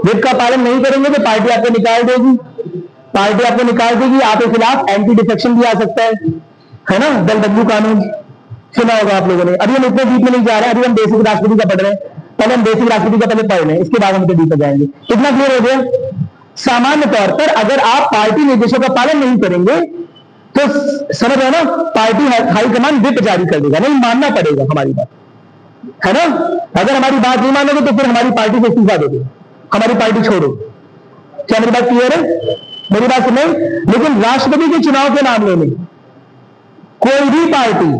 विप का पालन नहीं करेंगे तो पार्टी आपको निकाल देगी, पार्टी आपको निकाल देगी, आपके खिलाफ एंटी डिफेक्शन भी आ सकता है ना, दल बदलू कानून सुना होगा आप लोगों ने। अभी हम इतने डीप में नहीं जा रहे हैं, अभी हम बेसिक राष्ट्रपति का पढ़ रहे हैं, पहले हम बेसिक राष्ट्रपति का पहले पढ़ रहे हैं, इसके बाद हम डीप में जाएंगे। कितना क्लियर हो गया? सामान्य तौर पर अगर आप पार्टी निर्देशों का पालन नहीं करेंगे तो समझ रहे ना, पार्टी हाईकमान विप जारी कर देगा, नहीं मानना पड़ेगा हमारी बात, है ना? अगर हमारी बात नहीं मानोगे तो फिर हमारी पार्टी से इस्तीफा दे दो, हमारी पार्टी छोड़ो। क्या मेरी बात क्लियर है? मेरी बात सुनो। लेकिन राष्ट्रपति के चुनाव के मामले में कोई भी पार्टी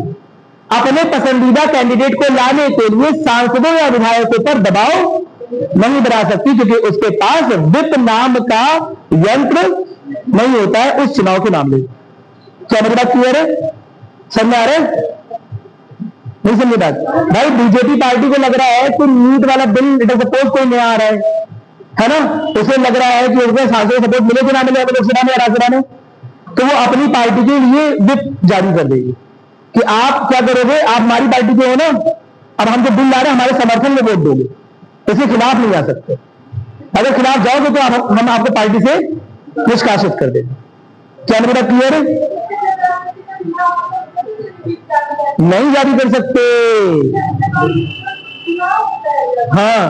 अपने पसंदीदा कैंडिडेट को लाने के लिए सांसदों या विधायकों पर दबाव नहीं बना सकती, क्योंकि उसके पास विप नाम का यंत्र नहीं होता है उस चुनाव के मामले में। क्या मेरी बात क्लियर है? समझ में आ रहा है? नहीं समझ बात? भाई बीजेपी पार्टी को लग रहा है कि नीट वाला बिल सपोज कोई नया आ रहा है ना, उसे लग रहा है कि उसमें सांसदों सपोर्ट मिले कि ना मिले लोकसभा में या राज्यसभा में, तो वो अपनी पार्टी के लिए विप जारी कर देगी कि आप क्या करोगे, आप हमारी पार्टी के हो ना, अब हम जो बिल ला रहे हैं हमारे समर्थन में वोट दोगे, इसके खिलाफ नहीं जा सकते। अगर खिलाफ जाओगे तो हम आपको पार्टी से निष्कासित कर देंगे। क्या मेरी बात क्लियर है? नहीं जारी कर सकते। हाँ,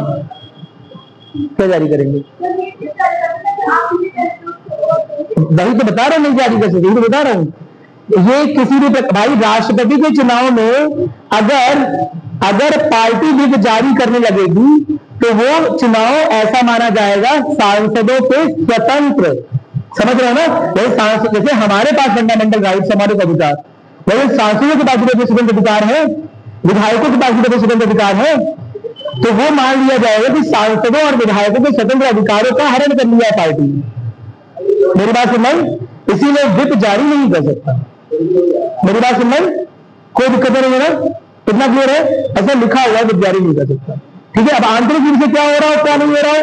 क्या जारी करेंगे? वही तो बता रहा हूं, नहीं जारी कर सकते, तो बता रहा हूं। ये किसी भी भाई राष्ट्रपति के चुनाव में अगर पार्टी विप जारी करने लगेगी तो वो चुनाव ऐसा माना जाएगा सांसदों के स्वतंत्र, समझ रहे हो ना? वही सांसद, जैसे हमारे पास फंडामेंटल राइट्स, हमारे अधिकार, वही सांसदों के पास भी स्वतंत्र अधिकार है, विधायकों के पास भी स्वतंत्र अधिकार है, तो वो मान लिया जाएगा कि सांसदों और विधायकों के स्वतंत्र अधिकारों का हरण कर लिया पार्टी। मेरी बात सुन रही? इसीलिए विप जारी नहीं कर सकता। मेरी बात सुन रही? कोई दिक्कत नहीं है ना? इतना क्लियर है? ऐसा लिखा हुआ है, विप जारी नहीं कर सकता। ठीक है, अब आंतरिक रूप से क्या हो रहा है क्या नहीं हो रहा है,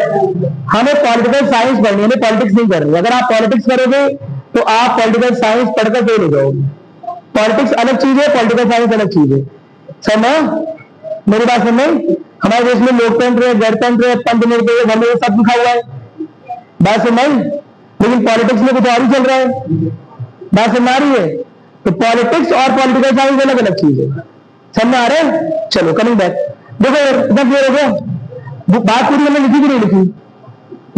हमें पॉलिटिकल साइंस पढ़नी है, हमें पॉलिटिक्स नहीं करनी। अगर आप पॉलिटिक्स करोगे तो आप पॉलिटिकल साइंस पढ़कर फेल हो जाओगे। पॉलिटिक्स अलग चीज है, पॉलिटिकल साइंस अलग चीज है, समझ? मेरी बात सुन रहे? हमारे देश में लोकतंत्र है, गणतंत्र है, पंच निर्देश, सब लिखा हुआ है, बात सुन रही? लेकिन पॉलिटिक्स में कुछ और ही चल रहा है, बात सुन आ रही है? तो पॉलिटिक्स और पॉलिटिकल साइंस अलग अलग चीज है, समझ आ रहे हैं? चलो कमिंग बैक, देखो इतना क्लियर हो गया? बात पूरी हमने लिखी कि नहीं लिखी?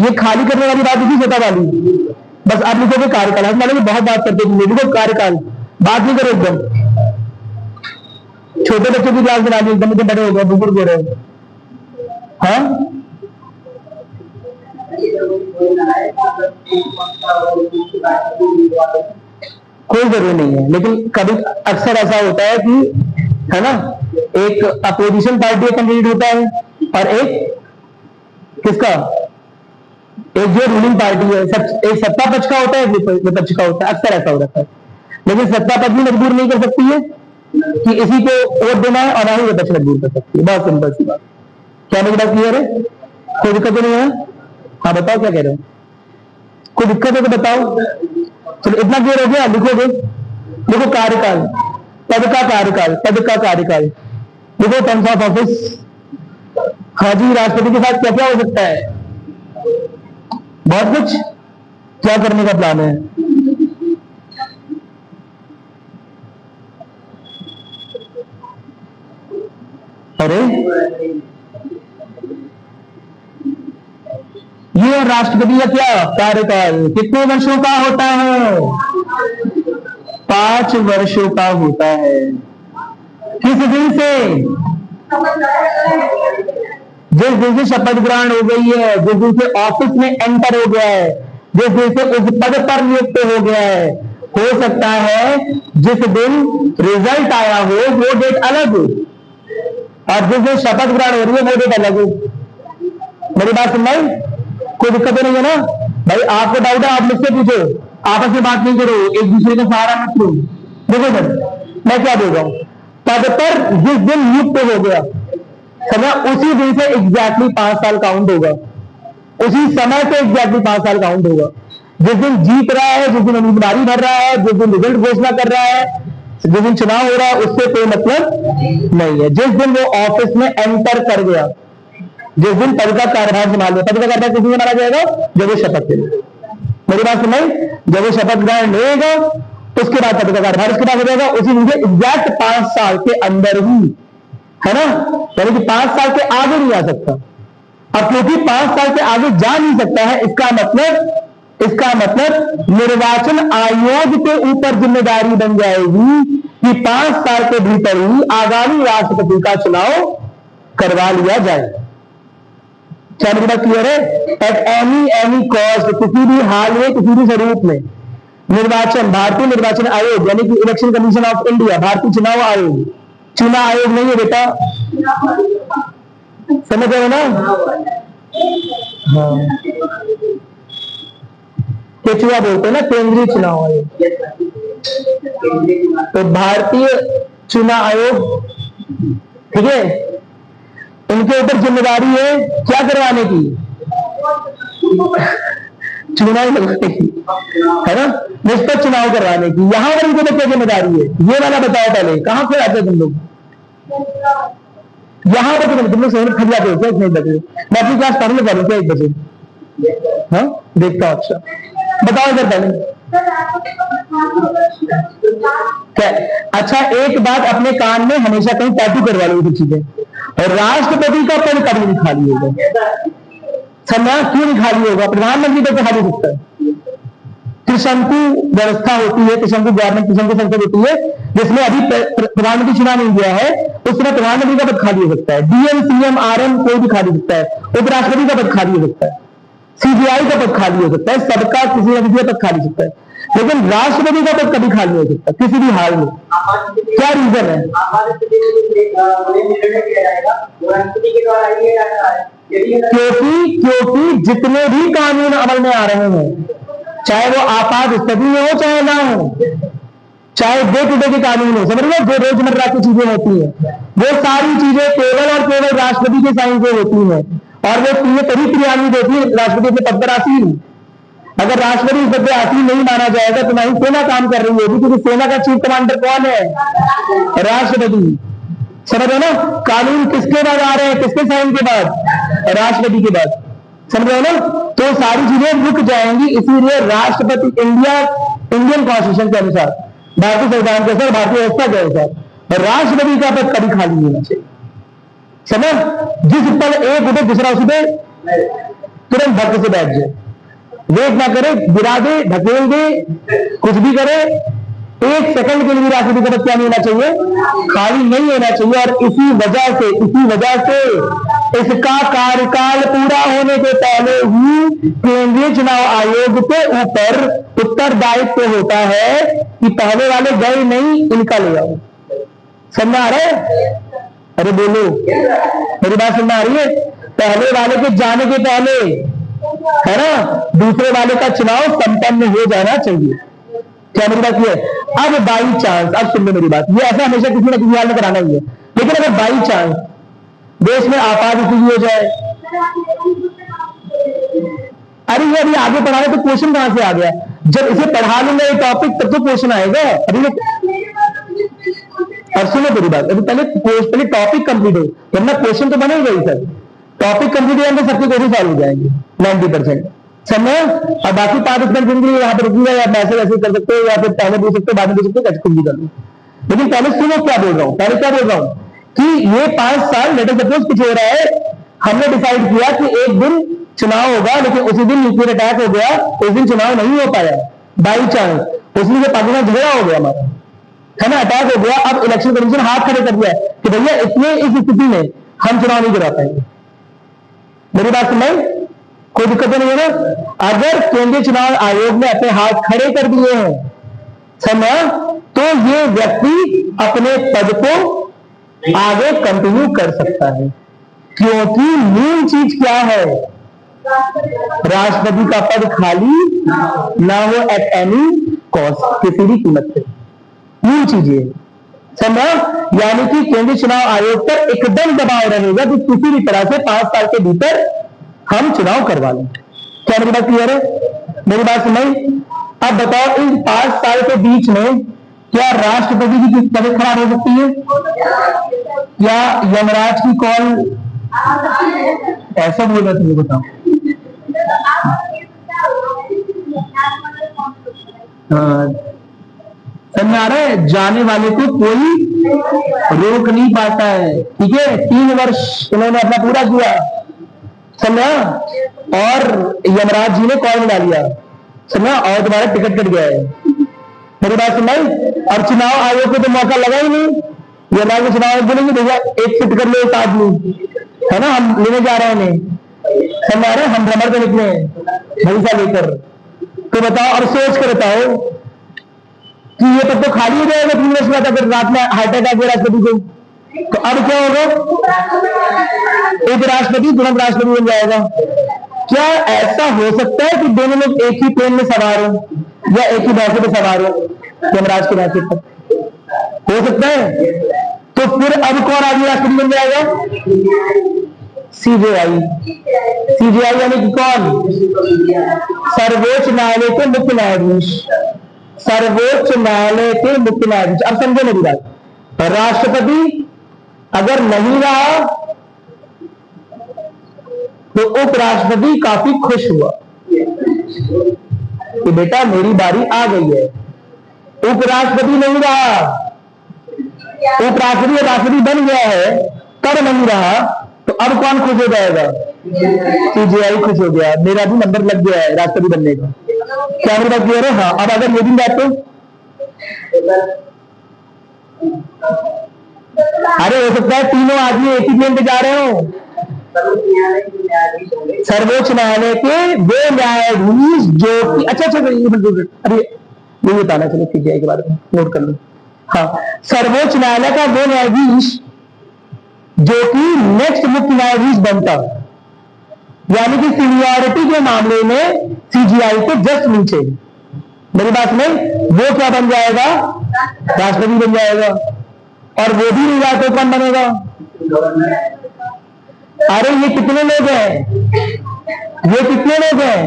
ये खाली करने वाली बात लिखी, सता वाली, बस आप लिखोगे कार्यकाल। हम मानेंगे बहुत बात करते हैं, लिखो कार्यकाल, बात नहीं करो एकदम। छोटे बच्चों की क्लास बना ली, एकदम एकदम बड़े हो गए, बुजुर्ग हो रहे। हाँ, कोई जरूरी नहीं है, लेकिन कभी अक्सर ऐसा होता है कि, है ना, एक अपोजिशन पार्टी का कैंडिडेट होता है और एक किसका, एक जो रूलिंग पार्टी है, एक सत्ता पक्ष का होता है, विपक्ष का होता है, अक्सर ऐसा हो जाता है। लेकिन सत्ता पक्ष भी मजबूर नहीं कर सकती है कि इसी को वोट देना है, और ना ही विपक्ष मजबूर कर सकती है। बहुत सिंपल सी बात। क्या मेरी बात क्लियर है? कोई दिक्कत नहीं है? हाँ बताओ, क्या कह रहे हो? कोई दिक्कत है तो बताओ। चलो इतना क्लियर हो गया? लिखोगे, देखो कार्यकाल, पद का कार्यकाल, पद का कार्यकाल देखो, टर्म्स ऑफ ऑफिस। हाँ जी, राष्ट्रपति के साथ क्या क्या हो सकता है? बहुत कुछ। क्या करने का प्लान है? अरे ये राष्ट्रपति का क्या कार्यकाल कितने वर्षों का होता है? 5 वर्षों का होता है। किस दिन से? जिस दिन से शपथ ग्रहण हो गई है, जिस दिन से ऑफिस में एंटर हो गया है, जिस दिन से उस पद पर नियुक्त हो गया है। हो सकता है जिस दिन रिजल्ट आया हो वो डेट अलग हो, और जिस दिन शपथ ग्रहण हो रही है वो डेट अलग हो। मेरी बात सुन रही? कोई दिक्कत नहीं है ना भाई? आपको डाउट है आप मुझसे पूछो, आपस में बात नहीं करो, एक दूसरे का सहारा मत लो। देखो सर मैं क्या बोल रहा हूं, पद पर जिस दिन नियुक्त हो गया समय, उसी दिन से एग्जैक्टली 5 साल काउंट होगा, उसी समय से एग्जैक्टली 5 साल काउंट होगा। जिस दिन जीत रहा है, जिस दिन उम्मीदवारी भर रहा है, जिस दिन रिजल्ट घोषणा कर रहा है, जिस दिन चुनाव हो रहा है, उससे कोई मतलब नहीं है। जिस दिन वो ऑफिस में एंटर कर गया, जिस दिन पद का कार्यभार संभाल लिया। पद का कार्यभार किस दिन माना जाएगा? जब वो शपथ ले। मेरी बात सुनाई? जब वो शपथ ग्रहण लेगा उसके बाद पद का कार्यभार उसके बाद हो जाएगा, उसी दिन से एग्जैक्ट 5 साल के अंदर ही, है ना? यानी कि 5 साल के आगे नहीं आ सकता। अब क्योंकि 5 साल से आगे जा नहीं सकता है, इसका मतलब निर्वाचन आयोग के ऊपर जिम्मेदारी बन जाएगी कि 5 साल के भीतर ही आगामी राष्ट्रपति का चुनाव करवा लिया जाए। क्या मेरी बात क्लियर है? एट एनी कॉस्ट, किसी भी हाल में, किसी भी स्वरूप में निर्वाचन, भारतीय निर्वाचन आयोग यानी कि इलेक्शन कमीशन ऑफ इंडिया, भारतीय चुनाव आयोग, चुनाव आयोग नहीं है बेटा, समझ रहे हो ना? हाँ, केचुआ बोलते हैं ना, केंद्रीय चुनाव आयोग। तो भारतीय चुनाव आयोग, ठीक है, उनके ऊपर जिम्मेदारी है क्या करवाने की? चुनाव करवाने की, है ना? निष्पक्ष चुनाव करवाने की। यहां पर उनके ऊपर क्या जिम्मेदारी है ये वाला बताओ पहले। कहां से आते तुम लोग? यहां पर तुम लोग शहर खरीद जाते हो क्या? नहीं बजे मैं अपनी क्लास पढ़ने वाली क्या 1 बजे? हाँ देखता हूँ। अच्छा बताओ इधर पहले क्या? अच्छा एक बात अपने कान में हमेशा कहीं टैटू करवा लो चीजें। और राष्ट्रपति का पद कभी नहीं खाली होगा। सम्मान क्यों नहीं खाली होगा? प्रधानमंत्री पद खाली सकता है। त्रिशंकु व्यवस्था होती है, त्रिशंकु गवर्नमेंट, त्रिशंकु संसद होती है, जिसमें अभी प्रधानमंत्री चुना नहीं गया है, उस समय प्रधानमंत्री का पद खाली हो सकता है। डीएम, सीएम, आरएम कोई भी खाली हो सकता है। उपराष्ट्रपति का पद खाली हो सकता है, सीबीआई का पद खाली हो सकता है, सबका किसी न किसी का पद खाली हो सकता है, लेकिन राष्ट्रपति का पद कभी खाली हो सकता है किसी भी हाल में। क्या रीजन है? क्योंकि जितने भी कानून अमल में आ रहे हैं, चाहे वो आपात स्थिति में हो चाहे ना हो, चाहे डे टू डे के कानून हो, समझ लो जो रोजमर्रा की चीजें होती हैं, वो सारी चीजें केवल और केवल राष्ट्रपति के साइन से होती हैं, और वो चीजें तभी क्रियान्वित होती है राष्ट्रपति अपने पद पर आसीन। अगर राष्ट्रपति इस पद पर आसीन नहीं माना जाएगा तो ना ही सेना काम कर रही होगी, क्योंकि सेना का चीफ कमांडर कौन है? राष्ट्रपति। समझ रहे हो ना? कानून किसके बाद आ रहे हैं? किसके साइन के बाद? राष्ट्रपति के बाद। समझ रहे हो ना? तो सारी चीजें रुक जाएंगी। इसीलिए राष्ट्रपति इंडियन कॉन्स्टिट्यूशन के अनुसार, भारतीय संविधान के अनुसार, भारतीय व्यवस्था के अनुसार राष्ट्रपति का पद कभी खाली नहीं होना चाहिए। समझ? जिस पल एक उठे दूसरा उस पे तुरंत धक्के से बैठ जाए, वेट ना करे, गिरा दे, ढकेल दे, कुछ भी करे, 1 सेकंड के लिए राष्ट्रपति का पद क्या नहीं होना चाहिए? खाली नहीं होना चाहिए। और इसी वजह से इसका कार्यकाल पूरा होने के पहले ही केंद्रीय चुनाव आयोग के ऊपर उत्तरदायित्व होता है कि पहले वाले गए नहीं, इनका ले आओ। समझ आ रहा है? अरे बोलो, मेरी बात सुनना आ रही है? पहले वाले के जाने के पहले, है ना, दूसरे वाले का चुनाव संपन्न हो जाना चाहिए। क्या मेरी बात ये? अब बाई चांस, अब सुन लो मेरी बात, ये ऐसा हमेशा किसी न किसी हाल में कराना ही है, लेकिन अगर बाई चांस देश में आपात स्थिति हो जाए, अरे ये अभी आगे पढ़ा रहे तो क्वेश्चन कहां से आ गया? जब इसे पढ़ा लूंगा ये टॉपिक तब तो क्वेश्चन आएगा। अभी और सुनो मेरी बात, अभी पहले टॉपिक कंप्लीट हो, वरना क्वेश्चन तो बनेगा ही सर। टॉपिक कंप्लीट हो जाएंगे, सबके क्वेश्चन सॉल्व हो जाएंगे 90%। समय और बाकी पार्टिसिपेंट जिनके लिए यहाँ पर रुकिएगा, या मैसेज ऐसे कर सकते हो, या फिर पहले दे सकते हो, बाद में दे सकते हो, कुछ भी कर लो। लेकिन पहले सुनो क्या बोल रहा हूँ, पहले क्या बोल रहा हूँ कि ये 5 साल लेटर सपोज कुछ हो रहा है, हमने डिसाइड किया कि एक दिन चुनाव होगा, लेकिन उसी दिन न्यूक्लियर अटैक हो गया, उस दिन चुनाव नहीं हो पाया बाई चांस, उसमें से पाकिस्तान झगड़ा हो गया हमारा, है ना, अटैक हो गया। अब इलेक्शन कमीशन हाथ खड़े कर दिया कि भैया इतने इस स्थिति में हम चुनाव नहीं करा पाएंगे। मेरी बात सुनाई, कोई दिक्कत नहीं है ना। अगर केंद्रीय चुनाव आयोग ने अपने हाथ खड़े कर दिए हैं समझा, तो ये व्यक्ति अपने पद को आगे कंटिन्यू कर सकता है, क्योंकि मूल चीज क्या है, राष्ट्रपति का पद खाली ना हो एट एनी कॉस्ट, किसी भी कीमत पे। मूल चीज ये समझा, यानी कि केंद्रीय चुनाव आयोग पर एकदम दबाव रहेगा कि किसी भी तरह से 5 साल के भीतर हम चुनाव करवा लें। क्या मेरी बात क्लियर है? मेरी बात सुनाई। अब बताओ, इन 5 साल के बीच में क्या राष्ट्रपति की तबीयत खराब हो सकती है? क्या यमराज की कॉल ऐसा बोल रहा था, मुझे बताओ। समझ आ रहा है, जाने वाले को कोई रोक नहीं पाता है, ठीक है। 3 वर्ष उन्होंने अपना पूरा किया, समझा, और यमराज जी ने कॉल मिला लिया, समझा, और तुम्हारा टिकट कट गया है। मेरी बात सुनाई। और चुनाव आयोग को तो मौका लगा ही नहीं, यमराज को चुनाव आयोग बोलेंगे भैया एक फिट कर लो एक आदमी, है ना, हम लेने जा रहे हैं, समझ आ रहे, हम भ्रमण पे निकले भैंसा लेकर। तो बताओ, और सोच कर बताओ कि ये तब तो खाली हो जाएगा 3 वर्ष बाद, अगर रात में हार्ट अटैक आ गया राष्ट्रपति को, तो अब क्या होगा? एक राष्ट्रपति तुरंत राष्ट्रपति बन जाएगा। क्या ऐसा हो सकता है कि दोनों लोग एक ही प्लेन में सवार हो या एक ही भैंसे पे सवार हो यमराज के भैंसे पर? हो सकता है। तो फिर अब कौन आगे राष्ट्रपति बन जाएगा? सीजेआई। सीजेआई यानी कि कौन? सर्वोच्च न्यायालय के मुख्य न्यायाधीश। सर्वोच्च न्यायालय के मुख्य न्यायाधीश। अब समझे मेरी बात, राष्ट्रपति अगर नहीं रहा तो उपराष्ट्रपति काफी खुश हुआ कि बेटा मेरी बारी आ गई है। उपराष्ट्रपति नहीं रहा, उपराष्ट्रपति राष्ट्रपति बन गया है, कर नहीं रहा, तो अब कौन खुश हो जाएगा? सीजेआई खुश हो गया, मेरा भी नंबर लग गया है राष्ट्रपति बनने का। क्या मेरी बात क्लियर है? हाँ। अब अगर ये दिन जाते, अरे हो सकता है तीनों आदमी एक ही प्लेन पे जा रहे हो। सर्वोच्च न्यायालय के वे न्यायाधीश जो कि अच्छा अरे ये बताना, चलो सीजेआई के बारे में नोट कर लो। हाँ, सर्वोच्च न्यायालय का वो न्यायाधीश जो कि नेक्स्ट मुख्य न्यायाधीश बनता, यानी कि सीनियरिटी के मामले में सीजीआई के जस्ट नीचे। मेरी बात नहीं, वो क्या बन जाएगा? राष्ट्रपति बन जाएगा। और वो भी नहीं जाए तो कौन बनेगा? अरे ये कितने लोग हैं? ये कितने लोग हैं?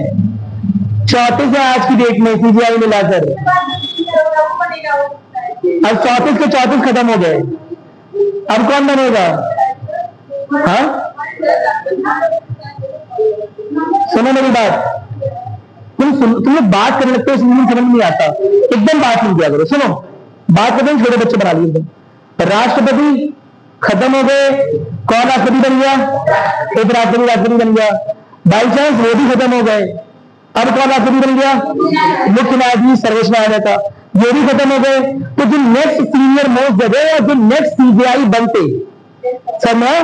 34 है आज की डेट में सीजीआई मिलाकर। अब 34 के 34 खत्म हो गए, अब कौन बनेगा? हाँ, सुनो मेरी बात, तुम्हें बात करने लगते हो समझ नहीं आता, एकदम बात नहीं किया करो। सुनो, बात करते हैं, छोटे बच्चे बना लिए। राष्ट्रपति खत्म हो गए, कौन राष्ट्रपति बन गया? एक राष्ट्रपति बन गया। बाई चांस वो भी खत्म हो गए, अब कौन राष्ट्रपति बन गया? मुख्य न्यायाधीश सर्वोच्च न्यायालय का, ये भी खत्म हो गए। तो जो नेक्स्ट सीनियर मोस्ट जगह या जो नेक्स्ट सीजीआई बनते, समझ,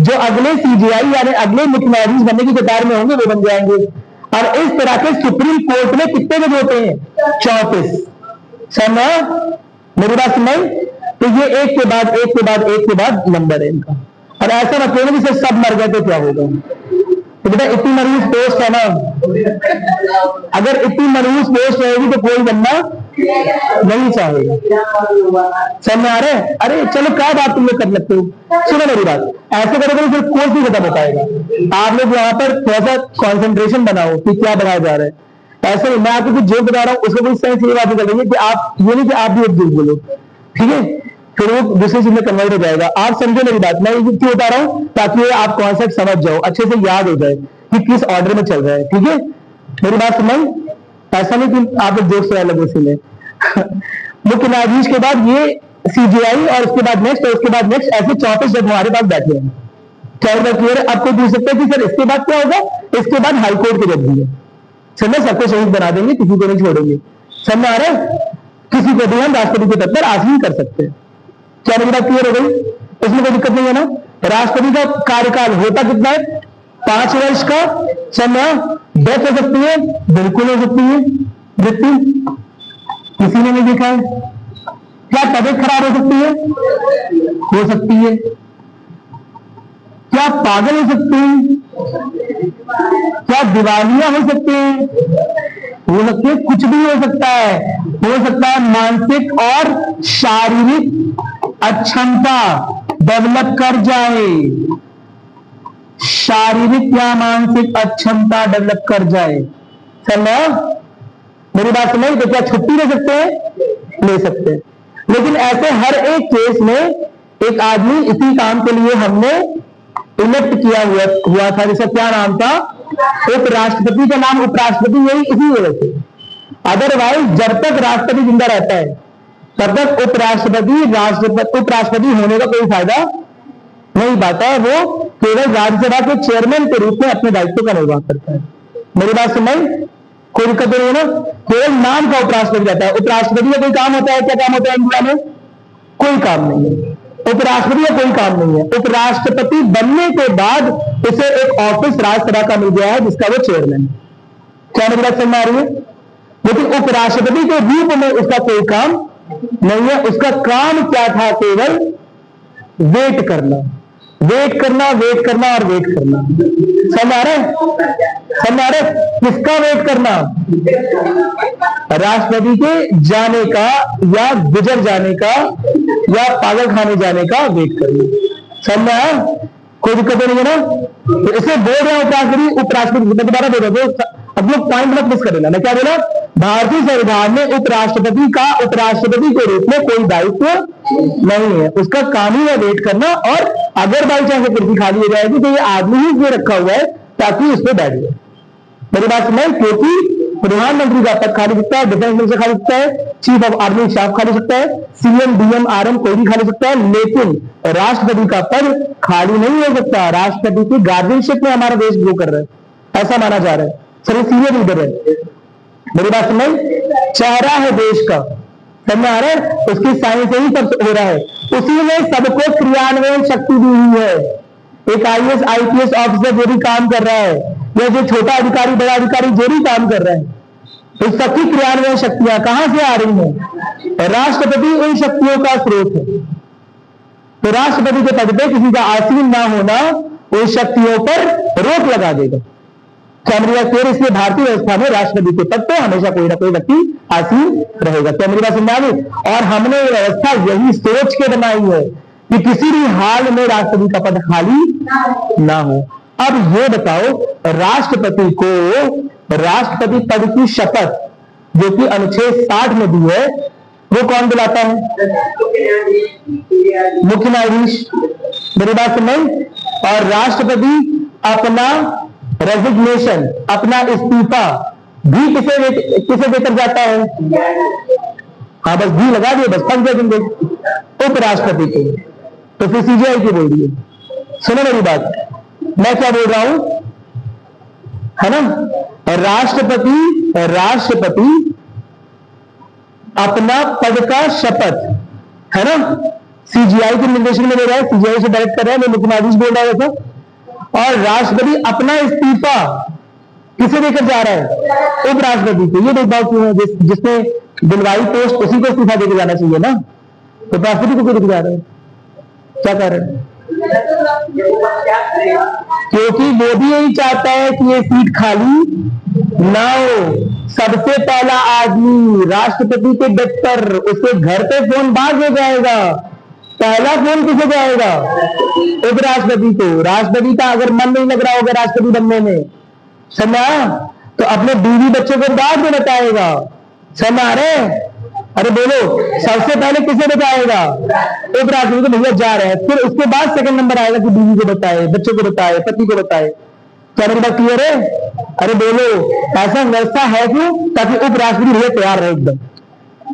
जो अगले सीजीआई यानी अगले मुख्य न्यायाधीश बनने की कतार में होंगे, वो बन जाएंगे। और इस तरह के सुप्रीम कोर्ट में कितने लोग होते हैं? 34। समझ मेरी बात सुनाई। तो ये एक के बाद एक के बाद एक के बाद नंबर है इनका। और ऐसा मत कहना कि सब मर गए तो क्या होगा? तो बेटा इतनी मरीज पोस्ट है ना, अगर इतनी मरीज पोस्ट रहेगी तो कोई बनना नहीं चाहेगा। समझ आ रहे? अरे चलो क्या बात तुम लोग कर लगते हो। सुनो मेरी बात, ऐसे करोगे तो फिर कोर्स भी खत्म हो पाएगा। आप लोग यहाँ पर थोड़ा सा कॉन्सेंट्रेशन बनाओ कि क्या बनाया जा रहा है। ऐसे मैं आपको कुछ जो बता रहा हूँ उसको कोई सेंस ये बात कर रही है कि आप ये नहीं कि आप भी एक झूठ बोलो, ठीक है। फिर वो दूसरी चीज में कन्वर्ट हो जाएगा। आप समझो मेरी बात, मैं ये क्यों बता रहा हूं, ताकि आप कॉन्सेप्ट समझ जाओ, अच्छे से याद हो जाए कि किस ऑर्डर में चल रहा है। ठीक है, मेरी बात समझ, ऐसा नहीं कि आप लोग जोर से अलग में मुख्य न्यायाधीश के बाद ये सीजीआई, और उसके बाद नेक्स्ट, और उसके बाद नेक्स्ट, ऐसे 34 जब हमारे पास बैठे हैं। क्या क्लियर है? आपको पूछ सकते हैं कि सर इसके बाद क्या होगा? इसके बाद हाईकोर्ट के जज भी है। समझ, सबको शहीद बना देंगे, किसी को नहीं छोड़ेंगे। समझ आ रहा है? किसी को भी हम राष्ट्रपति के पद पर आसीन कर सकते हैं। क्या मेरी बात क्लियर हो गई? इसमें कोई दिक्कत नहीं है ना? राष्ट्रपति का कार्यकाल होता कितना है? 5 वर्ष का। समझा? डेथ हो सकती है, बिल्कुल हो सकती है, मृत्यु किसी ने नहीं देखा है। क्या तबीयत खराब हो सकती है? हो सकती है। क्या पागल हो सकते हैं? क्या दिवालिया हो सकते हैं? हो सकते हैं, कुछ भी हो सकता है। हो सकता है मानसिक और शारीरिक अक्षमता डेवलप कर जाए, शारीरिक या मानसिक अक्षमता डेवलप कर जाए। समझ मेरी बात समझ? तो क्या छुट्टी ले सकते हैं? ले सकते हैं। लेकिन ऐसे हर एक केस में एक आदमी इसी काम के लिए हमने इलेक्ट किया हुआ था, जिसका क्या नाम था? उपराष्ट्रपति का नाम उपराष्ट्रपति यही इसी वजह से। अदरवाइज जब तक राष्ट्रपति जिंदा रहता है तब तक उपराष्ट्रपति होने का कोई फायदा नहीं पाता है। वो केवल राज्यसभा के चेयरमैन के रूप में अपने दायित्व का निर्वाह करता है। मेरी बात समझ? कोई दिक्कत नहीं है ना? केवल नाम का उपराष्ट्रपति रहता है। उपराष्ट्रपति का कोई काम होता है? क्या काम होता है इंडिया में? कोई काम नहीं है। उपराष्ट्रपति का कोई काम नहीं है। उपराष्ट्रपति बनने के बाद उसे एक ऑफिस राज्यसभा का मिल गया है, जिसका वो चेयरमैन। क्या मेरी बात समझ आ रही है? लेकिन उपराष्ट्रपति के रूप में उसका कोई काम नहीं है। उसका काम क्या था? केवल वेट करना, वेट करना, वेट करना और वेट करना। समझ आ रहा है? समझ आ रहा है? किसका वेट करना? राष्ट्रपति के जाने का, या गुजर जाने का, या पागल खाने जाने का वेट करना। समझ आया? कोई दिक्कत नहीं है ना? तो इसे बोल रहा हूं उपराष्ट्रपति। मैं दोबारा बोल रहा हूं, अब लोग पॉइंट मत मिस कर देना। मैं क्या बोला? भारतीय संविधान में उपराष्ट्रपति का उपराष्ट्रपति के रूप में कोई दायित्व नहीं है। उसका काम ही है वेट करना, और अगर बाई चांस कुर्सी खाली हो जाएगी तो ये आदमी ही इसमें रखा हुआ है ताकि उस पर बैठ जाए। मेरी बात समझ? क्योंकि प्रधानमंत्री का पद खाली सकता है, डिफेंस मिनिस्टर खाली सकता है, चीफ ऑफ आर्मी स्टाफ खाली सकता है, सीएम, डीएम, आरएम कोई भी खाली सकता है, लेकिन राष्ट्रपति का पद खाली नहीं हो सकता। राष्ट्रपति की गार्जियनशिप में हमारा देश ग्रो कर रहा है, ऐसा माना जा रहा है। सर सीनियर लीडर है। मेरी बात समझ? चेहरा है देश का। समझ आ रहा है? उसकी साइन से ही सब हो रहा है। उसी में सबको क्रियान्वयन शक्ति दी हुई है। एक आईएएस आईपीएस ऑफिसर जो भी काम कर रहा है, या जो छोटा अधिकारी बड़ा अधिकारी जो भी काम कर रहा है, तो सबकी क्रियान्वयन शक्तियां कहां से आ रही हैं? राष्ट्रपति उन शक्तियों का स्रोत है। तो राष्ट्रपति के पद पे किसी का आसीन ना होना उन शक्तियों पर रोक लगा देगा। क्या मेरी बात क्लियर? इसलिए भारतीय व्यवस्था में राष्ट्रपति के पद पर हमेशा कोई ना कोई व्यक्ति आसीन रहेगा। क्या मेरी बात समझ आ गई? और हमने ये व्यवस्था यही सोच के बनाई है कि किसी भी हाल में राष्ट्रपति का पद खाली ना हो। अब ये बताओ, राष्ट्रपति को राष्ट्रपति पद की शपथ जो कि अनुच्छेद 60 में दी है, वो कौन दिलाता है? मुख्य न्यायाधीश। मेरी बात समझ? और राष्ट्रपति अपना रेजिग्नेशन, अपना इस्तीफा भी किसे देकर जाता है? हाँ, बस भी लगा दिए, बस 5 देंगे उपराष्ट्रपति को। तो फिर सीजीआई की बोल दिए। सुनो मेरी बात, मैं क्या बोल रहा हूं, है ना? राष्ट्रपति अपना पद का शपथ, है ना, सीजीआई के निर्देशन में दे रहा है, सीजीआई से डायरेक्ट कर रहा है, मैं मुख्य न्यायाधीश बोल रहा है वैसा। और राष्ट्रपति अपना इस्तीफा किसे देकर जा रहा है? उपराष्ट्रपति को। ये भेदभाव क्यों है? जिसने दिलवाई पोस्ट उसी को इस्तीफा देकर जाना चाहिए ना, तो राष्ट्रपति को क्यों देकर जा रहे हैं? क्या कारण है? क्योंकि वो भी यही चाहता है कि ये सीट खाली ना हो। सबसे पहला आदमी राष्ट्रपति के डेथ पर उसके घर पे फोन बाज हो जाएगा। पहला फोन किसे जाएगा? उपराष्ट्रपति को। राष्ट्रपति का अगर मन नहीं लग रहा होगा राष्ट्रपति बनने में, समझा, तो अपने बीवी बच्चों को बाद में बताएगा। समझ आ रहे? अरे बोलो, सबसे पहले किसे बताएगा? उपराष्ट्रपति को, भैया जा रहे हैं। फिर उसके बाद सेकंड नंबर आएगा कि बीवी को बताए, बच्चों को बताए, पति को बताए। क्या मेरी बात क्लियर है? अरे बोलो, ऐसा व्यवस्था है क्यों? ताकि उपराष्ट्रपति भैया तैयार रहे एकदम।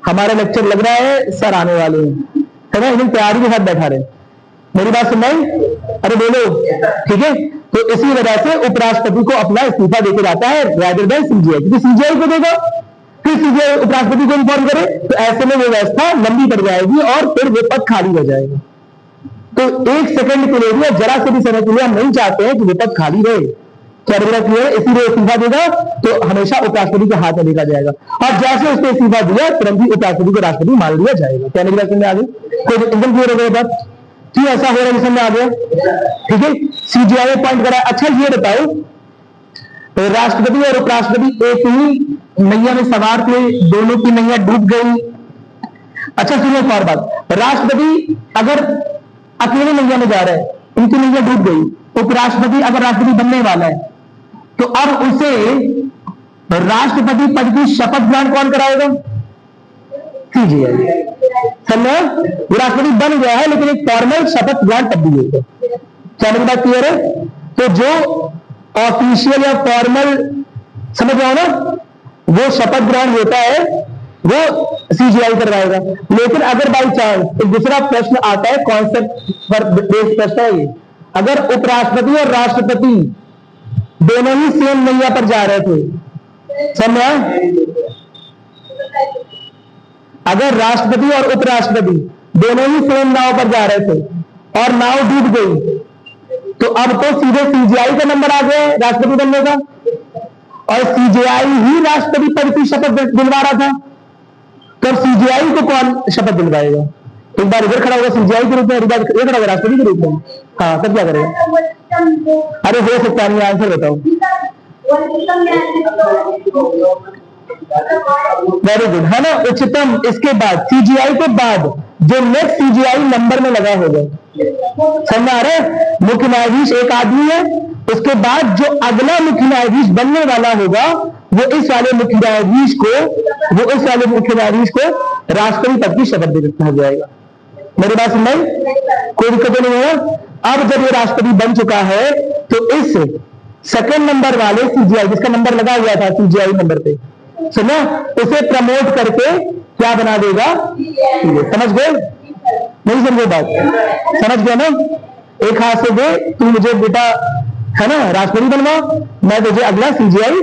हमारा लेक्चर लग रहा है, सर आने वाले हैं, है ना, एकदम तैयारी के साथ बैठा रहे। मेरी बात सुनाई? अरे बोलो, ठीक है। तो इसी वजह से उपराष्ट्रपति को अपना इस्तीफा देकर जाता है रादर देन सीजीआई, क्योंकि सीजीआई को देगा, फिर सीजीआई उपराष्ट्रपति को इन्फॉर्म करे, तो ऐसे में वो व्यवस्था लंबी पड़ जाएगी और फिर वो पद खाली हो जाएगा। तो एक सेकंड के लिए भी, जरा से भी समय के लिए हम नहीं चाहते हैं कि वो पद खाली रहे। क्या क्लियर है? इसीलिए इस्तीफा देगा तो हमेशा उपराष्ट्रपति के हाथ में देखा जाएगा, और जैसे उसने इस्तीफा दिया तुरंत ही उपराष्ट्रपति को राष्ट्रपति मान लिया जाएगा। क्या मेरी बात में आगे कोई एकदम क्लियर हो गया बात? क्यों ऐसा हो रहा है समझ में आ गया? ठीक है, सीजीआई पॉइंट करा। अच्छा ये बताओ, तो राष्ट्रपति और उपराष्ट्रपति एक ही नैया में सवार थे, दोनों की नैया डूब गई। अच्छा सुनिए एक और बात, राष्ट्रपति अगर अकेले नैया में जा रहे हैं, उनकी नैया डूब गई, उपराष्ट्रपति अगर राष्ट्रपति बनने वाला है, तो अब उसे राष्ट्रपति पद की शपथ ग्रहण कौन कराएगा? सीजीआई। समझे? वो राष्ट्रपति बन गया है, लेकिन एक फॉर्मल शपथ ग्रहण तब भी होगा। क्या मेरी बात क्लियर है? तो जो ऑफिशियल या फॉर्मल, समझ रहे हो ना, वो शपथ ग्रहण होता है वो सीजीआई करवाएगा। लेकिन अगर बाई चांस एक दूसरा प्रश्न आता है, कॉन्सेप्ट पर बेस्ड प्रश्न है ये, अगर उपराष्ट्रपति और राष्ट्रपति दोनों ही सेम नैया पर जा रहे थे, समझा? अगर राष्ट्रपति और उपराष्ट्रपति दोनों ही सेम नाव पर जा रहे थे और नाव डूब गई, तो अब तो सीधे सीजीआई का नंबर आ गया राष्ट्रपति बनने का, और सीजीआई ही राष्ट्रपति पद की शपथ दिलवा रहा था। तो सीजीआई को कौन शपथ दिलवाएगा? एक बार इधर खड़ा होगा सीजीआई के रूप में, एक बार इधर खड़ा होगा राष्ट्रपति के रूप में। हाँ, तब क्या करेगा? अरे हो सकता है, आंसर बताओ। वेरी गुड, है ना, उच्चतम। इसके बाद सीजीआई के बाद जो नेक्स्ट सीजीआई नंबर में लगा होगा, समझ आ रहा है? मुख्य न्यायाधीश एक आदमी है, उसके बाद जो अगला मुख्य न्यायाधीश बनने वाला होगा वो इस वाले मुख्य न्यायाधीश को राष्ट्रपति पद की शपथ देना जाएगा। मेरी बात सुन भाई, कोई दिक्कत नहीं है। अब जब ये राष्ट्रपति बन चुका है, तो इस सेकंड नंबर वाले सीजीआई, जिसका नंबर लगा हुआ था सीजीआई नंबर पे, सुनो, उसे प्रमोट करके क्या बना देगा? समझ गए? नहीं समझे बात? समझ गए ना? एक हाथ से दे, तू मुझे बेटा, है ना, राष्ट्रपति बनवा, मैं तुझे अगला सीजीआई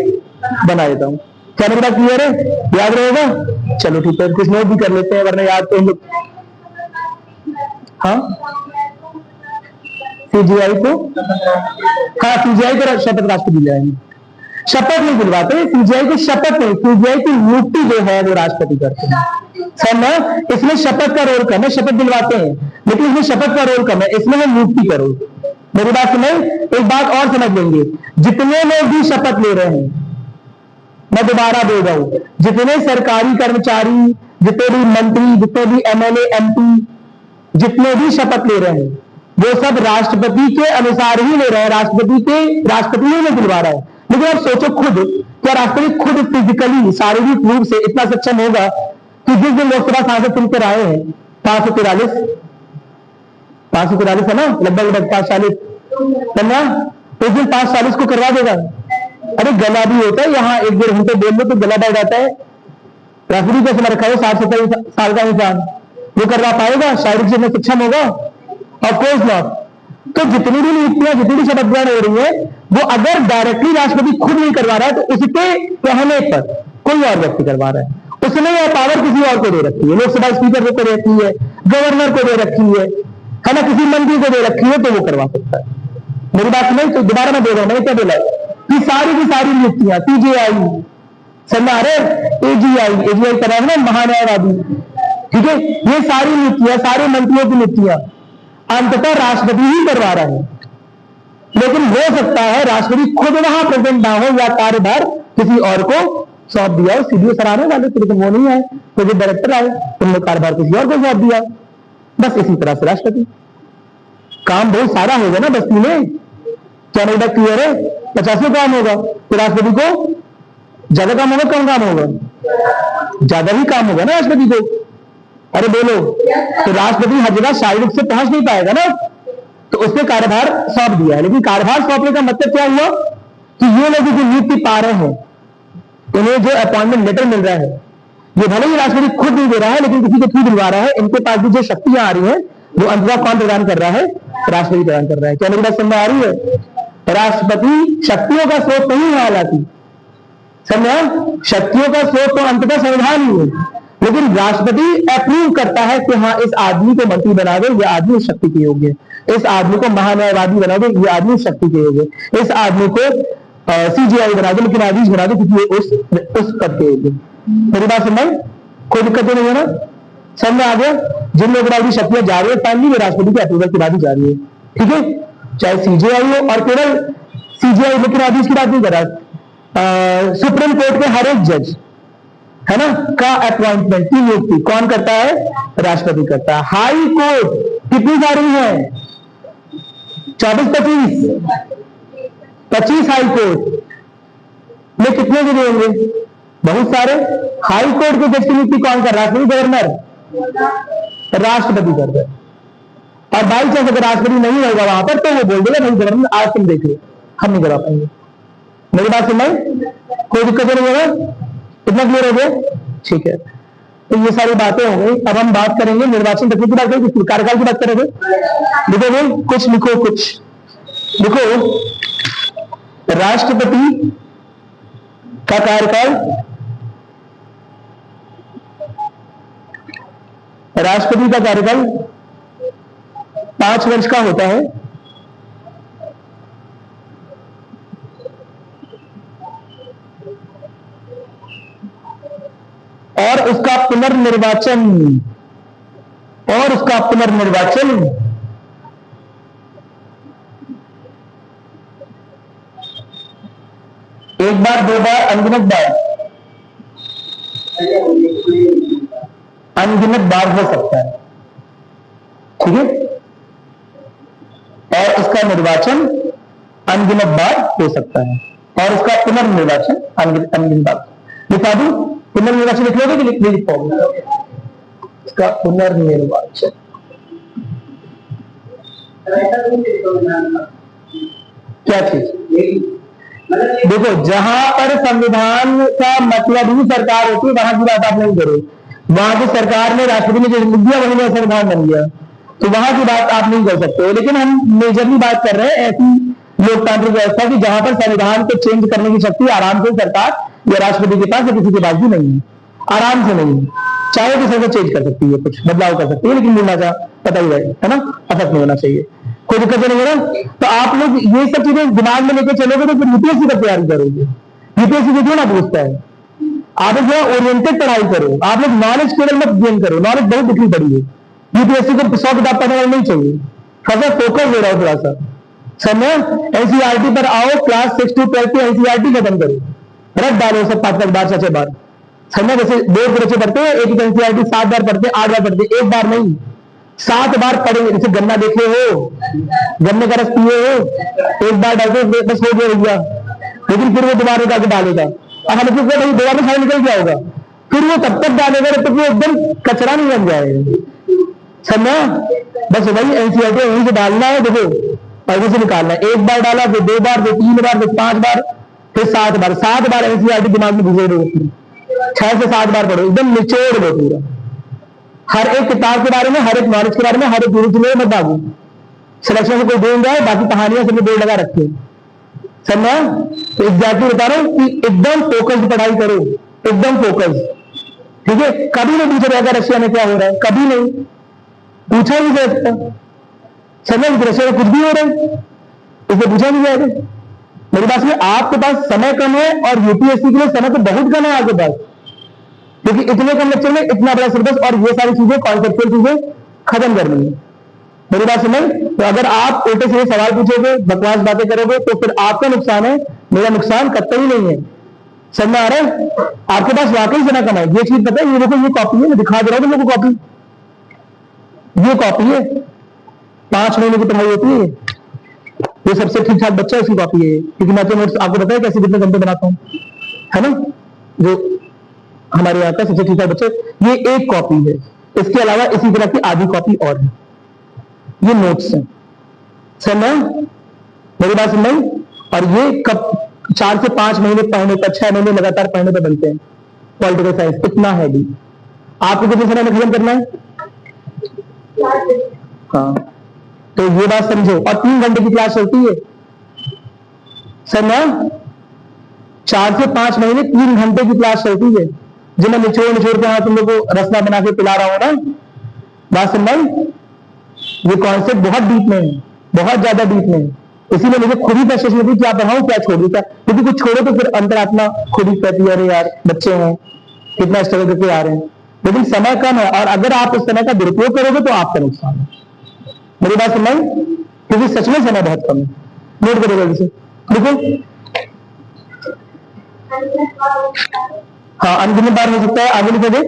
बना देता हूं। क्या मेरी बात क्लियर है? याद रहेगा? चलो ठीक है, कुछ नोट भी कर लेते हैं, वरना याद तो हम लोग। हाँ, सीजीआई को, हाँ सीजीआई को शपथ राष्ट्रपति दिलाएंगे। शपथ नहीं दिलवाते सीजीआई को, शपथ नहीं, सीजीआई की नियुक्ति जो है वो राष्ट्रपति करते हैं। समझना, इसमें शपथ का रोल कम है, शपथ दिलवाते हैं लेकिन इसमें शपथ का रोल कम है, इसमें है नियुक्ति का रोल। मेरी बात सुने, एक बात और समझ लेंगे, जितने लोग भी शपथ ले रहे हैं, मैं दोबारा बोल रहा हूं, जितने सरकारी कर्मचारी, जितने भी मंत्री, जितने भी एमएलए, एमपी, जितने भी शपथ ले रहे हैं, वो सब राष्ट्रपति के अनुसार ही ले रहे हैं, राष्ट्रपति ने दिलवा रहा है। लेकिन आप सोचो खुद, क्या राष्ट्रपति खुद फिजिकली, शारीरिक रूप से इतना सक्षम होगा कि जिस दिन लोकसभा सांसद चुनकर आए हैं 543 है ना, लगभग 540, उस दिन 540 को करवा देगा? अरे गला भी होता है, यहाँ 1-1.5 घंटे बोल लो तो गला बैठ जाता है। राष्ट्रपति का समय रखा है 60-70 साल का इंसान, वो करवा पाएगा? शारीरिक से सक्षम होगा? Of course not. तो जितनी भी नियुक्तियां, जितनी भी शपथ ग्रहण हो रही है, वो अगर डायरेक्टली राष्ट्रपति खुद नहीं करवा रहा है, तो उसके कहने पर कोई और व्यक्ति करवा रहा है। उसने यह पावर किसी और को दे रखी है, लोकसभा स्पीकर को दे रखी है, गवर्नर को दे रखी है ना, किसी मंत्री को दे रखी है, तो वो करवा सकता है। मेरी बात नहीं, तो दोबारा मैं बोल रहा हूं, मैंने क्या बोला कि सारी की सारी नियुक्तियां, सीजीआई, समझा रहे, एजीआई का नाम है महान्यायवादी, ठीक है, ये सारी नियुक्तियां, सारे मंत्रियों की नियुक्तियां अंततः राष्ट्रपति ही करवा रहा है। लेकिन हो सकता है राष्ट्रपति खुद वहां प्रेजेंट ना हो, या कार्यभार किसी और को सौंप दिया हो, सीडीओ सर आने वाले थे लेकिन वो नहीं आए, प्रोजेक्ट डायरेक्टर आए, तुमने कार्यभार किसी और को सौंप दिया। बस इसी तरह से राष्ट्रपति, काम बहुत सारा होगा ना बस्ती में। क्या मेरी बात क्लियर है? 50 काम होगा तो राष्ट्रपति को ज्यादा काम होगा, कम काम होगा? ज्यादा ही काम होगा ना राष्ट्रपति को। अरे बोलो, तो राष्ट्रपति हर जगह शारीरिक से पहुंच नहीं पाएगा ना, तो उसने कार्यभार सौंप दिया है। लेकिन कार्यभार सौंपने का मतलब क्या हुआ कि ये लोग जो नियुक्ति पा रहे हैं, उन्हें जो अपॉइंटमेंट लेटर मिल रहा है, ये भले ही राष्ट्रपति खुद नहीं दे रहा है, लेकिन किसी के थ्रू दिलवा रहा है। इनके पास भी जो शक्तियां आ रही हैं, वो अंततः कौन प्रदान कर रहा है? राष्ट्रपति प्रदान कर रहा है। क्या मेरी बात समझ आ रही है? राष्ट्रपति शक्तियों का स्रोत नहीं है, हालांकि समझा, शक्तियों का स्रोत तो अंततः संविधान ही है, लेकिन राष्ट्रपति अप्रूव करता है कि हाँ, इस आदमी को मंत्री बना दो, ये आदमी शक्ति के योग्य है। इस आदमी को महान्यायवादी बना दो, ये आदमी शक्ति के योग्य है। इस आदमी को CJI बना दो, लेकिन न्यायाधीश बना दो, क्योंकि उस पद के योग्य। मेरी बात समझ, कोई दिक्कत नहीं है ना? समझ आ गया? जिन लोगों की शक्तियां जा रही है, फाइनली वो राष्ट्रपति के अप्रूवल की बात ही जा रही है। ठीक है, चाहे CJI हो, और केवल CJI मुख्य न्यायाधीश की बात नहीं कर रहा, सुप्रीम कोर्ट के हर एक जज है ना का अपॉइंटमेंट की नियुक्ति कौन करता है? राष्ट्रपति करता है। हाई कोर्ट कितनी सारी है? 25 हाई कोर्ट में कितने जज होंगे? बहुत सारे। हाई कोर्ट के जज की नियुक्ति कौन कर रहा है? गवर्नर, राष्ट्रपति करता है। और बाई चांस अगर राष्ट्रपति नहीं होगा वहां पर, तो वो बोल देगा नहीं गवर्नर, आज तुम देख लो, हम नहीं करा पाएंगे। मेरी बात सुन, कोई दिक्कत नहीं होगा? इतना क्लियर हो गया? ठीक है, तो ये सारी बातें हो गई। अब हम बात करेंगे निर्वाचन प्रक्रिया की बात करेंगे, कार्यकाल की बात करेंगे। लिखोगे? कुछ लिखो, कुछ लिखो। राष्ट्रपति का कार्यकाल, राष्ट्रपति का कार्यकाल 5 वर्ष का होता है। और उसका पुनर्निर्वाचन एक बार, 2 बार, अनगिनत बार हो सकता है। ठीक है, और उसका निर्वाचन अनगिनत बार हो सकता है, और उसका पुनर्निर्वाचन अनगिनत बार। लिखा दूं? पुनर्निर्वाचन लिख लोगे कि लिख पाओगे? इसका पुनर्निर्वाचन क्या चीज? देखो, जहां पर संविधान का मतलब ही सरकार होती है, वहां की बात आप नहीं करो। वहां की सरकार ने, राष्ट्रपति ने जो लिख दिया वही में संविधान बन गया, तो वहां की बात आप नहीं कर सकते हो। लेकिन हम मेजरली बात कर रहे हैं ऐसी लोकतांत्रिक व्यवस्था की जहां पर संविधान को चेंज करने की शक्ति आराम से सरकार या राष्ट्रपति के पास या किसी के पास भी नहीं है, आराम से नहीं है। चाहे तो सरकार चेंज कर सकती है, कुछ बदलाव कर सकती है, लेकिन मूलना पता ही है ना, अफेक्ट नहीं होना चाहिए, कोई दिक्कत नहीं है ना। तो आप लोग ये सब चीजें दिमाग में लेकर चलोगे तो फिर यूपीएससी का तैयारी करोगे। यूपीएससी से क्यों ना पूछता है? आप लोग ओरिएंटेड पढ़ाई करो, आप लोग नॉलेज केवल मत गेन करो, नॉलेज बहुत दिखनी पड़ी है। यूपीएससी को 100 किताब पढ़ने वाला नहीं चाहिए, थोड़ा फोकस दे रहा हो, थोड़ा सा समय। एनसीईआरटी पर आओ, क्लास 6 to 12 की एनसीईआरटी खत्म करो, रट डालो सब 5 बार 6 बार। समझ, जैसे बोर्ड के बच्चे पढ़ते हैं, एक एनसीईआरटी 7 बार पढ़ते हैं, 8 बार पढ़ते हैं, एक बार नहीं 7 बार पढ़ेंगे। जैसे गन्ना देखे हो, गन्ने का रस पिए हो, एक बार डालते बस हो गया भैया, लेकिन फिर वो दोबारा जाके डालेगा। अब हम भाई दोबारा सारे निकल गया होगा, फिर वो तब तक डालेगा जब तक वो एकदम कचरा नहीं बन जाएगा। समझा? बस वही एनसीईआरटी वहीं से डालना है, देखो वहीं से निकालना है। एक बार डाला, फिर 2 बार, फिर 3 बार, फिर 5 बार, फिर 7 बार। 7 बार एनसीईआरटी दिमाग में घुसे रहो, 6 से 7 बार पढ़ो, एकदम निचोड़ लो पूरा, हर एक किताब के बारे में, हर एक नॉलेज के बारे में, हर एक गुरु में मत भागो। सिलेक्शन से कोई दूर जाए, बाकी कहानियां सब बोर्ड लगा रखे। समझा? तो एग्जैक्टली बता रहा हूं कि एकदम फोकस्ड पढ़ाई करो, एकदम फोकस्ड। ठीक है, कभी नहीं पूछा जाएगा रशिया में क्या हो रहा है, कभी नहीं पूछा नहीं जा सकता। समझ, रशिया में कुछ भी हो रहा है, इसे पूछा नहीं जाएगा। मेरी बात में, आपके पास समय कम है और यूपीएससी के लिए समय तो बहुत कम है आपके पास, क्योंकि इतने कम लेक्चर में इतना बड़ा सिलेबस और ये सारी चीजें, कॉन्सेप्चुअल चीजें खत्म करनी है। मेरी बात समझ? तो अगर आप उल्टे से सवाल पूछोगे, बकवास बातें करोगे, तो फिर आपका नुकसान है, मेरा नुकसान कतई नहीं है। समझ में आ रहा है? आपके पास वाकई समय कम है। ये चीज पता है, ये देखो, ये कॉपी है, मैं दिखा दे रहा हूं तुम लोगों को कॉपी, ये कॉपी है, 5 महीने की पढ़ाई होती है, ये सबसे ठीक ठाक बच्चा इसकी कॉपी है, क्योंकि मैं तो नोट्स आपको पता है कैसे कितने घंटे बनाता हूँ, है ना? जो हमारे यहाँ का सबसे ठीक है बच्चे, ये एक कॉपी है, इसके अलावा इसी तरह की आधी कॉपी और है। ये नोट्स है, समझ मेरी बात समझ। और ये कब 4 से 5 महीने पढ़ने पर, 6 महीने लगातार पढ़ने पर बनते हैं पॉलिटिकल साइंस। इतना है भी आपको कितने समय में खत्म करना है? हाँ, तो ये बात समझो। और 3 घंटे की क्लास चलती है समझा। 4 से 5 महीने 3 घंटे की क्लास चलती है, जिन्हें निचोड़ निचोड़ के तुम लोग को रसना बना के पिला रहा हूं ना। बात समझ। ये कॉन्सेप्ट बहुत डीप में है, बहुत ज्यादा डीप में है। इसीलिए मुझे खुद ही फ्रस्ट्रेशन होती है, क्या पढ़ाऊं क्या छोड़ू, क्या, क्योंकि कुछ छोड़ो तो फिर अंतरात्मा खुद ही कहती है अरे यार बच्चे हैं कितना स्ट्रगल करके आ रहे हैं। लेकिन समय कम है, और अगर आप उस समय का दुरुपयोग करोगे तो आपका नुकसान है। मेरी बात समझ, क्योंकि सच में समय बहुत कम है। नोट करो जल्दी से, देखो। हाँ, अनगिनत बार हो सकता है, आगे लिखोगे।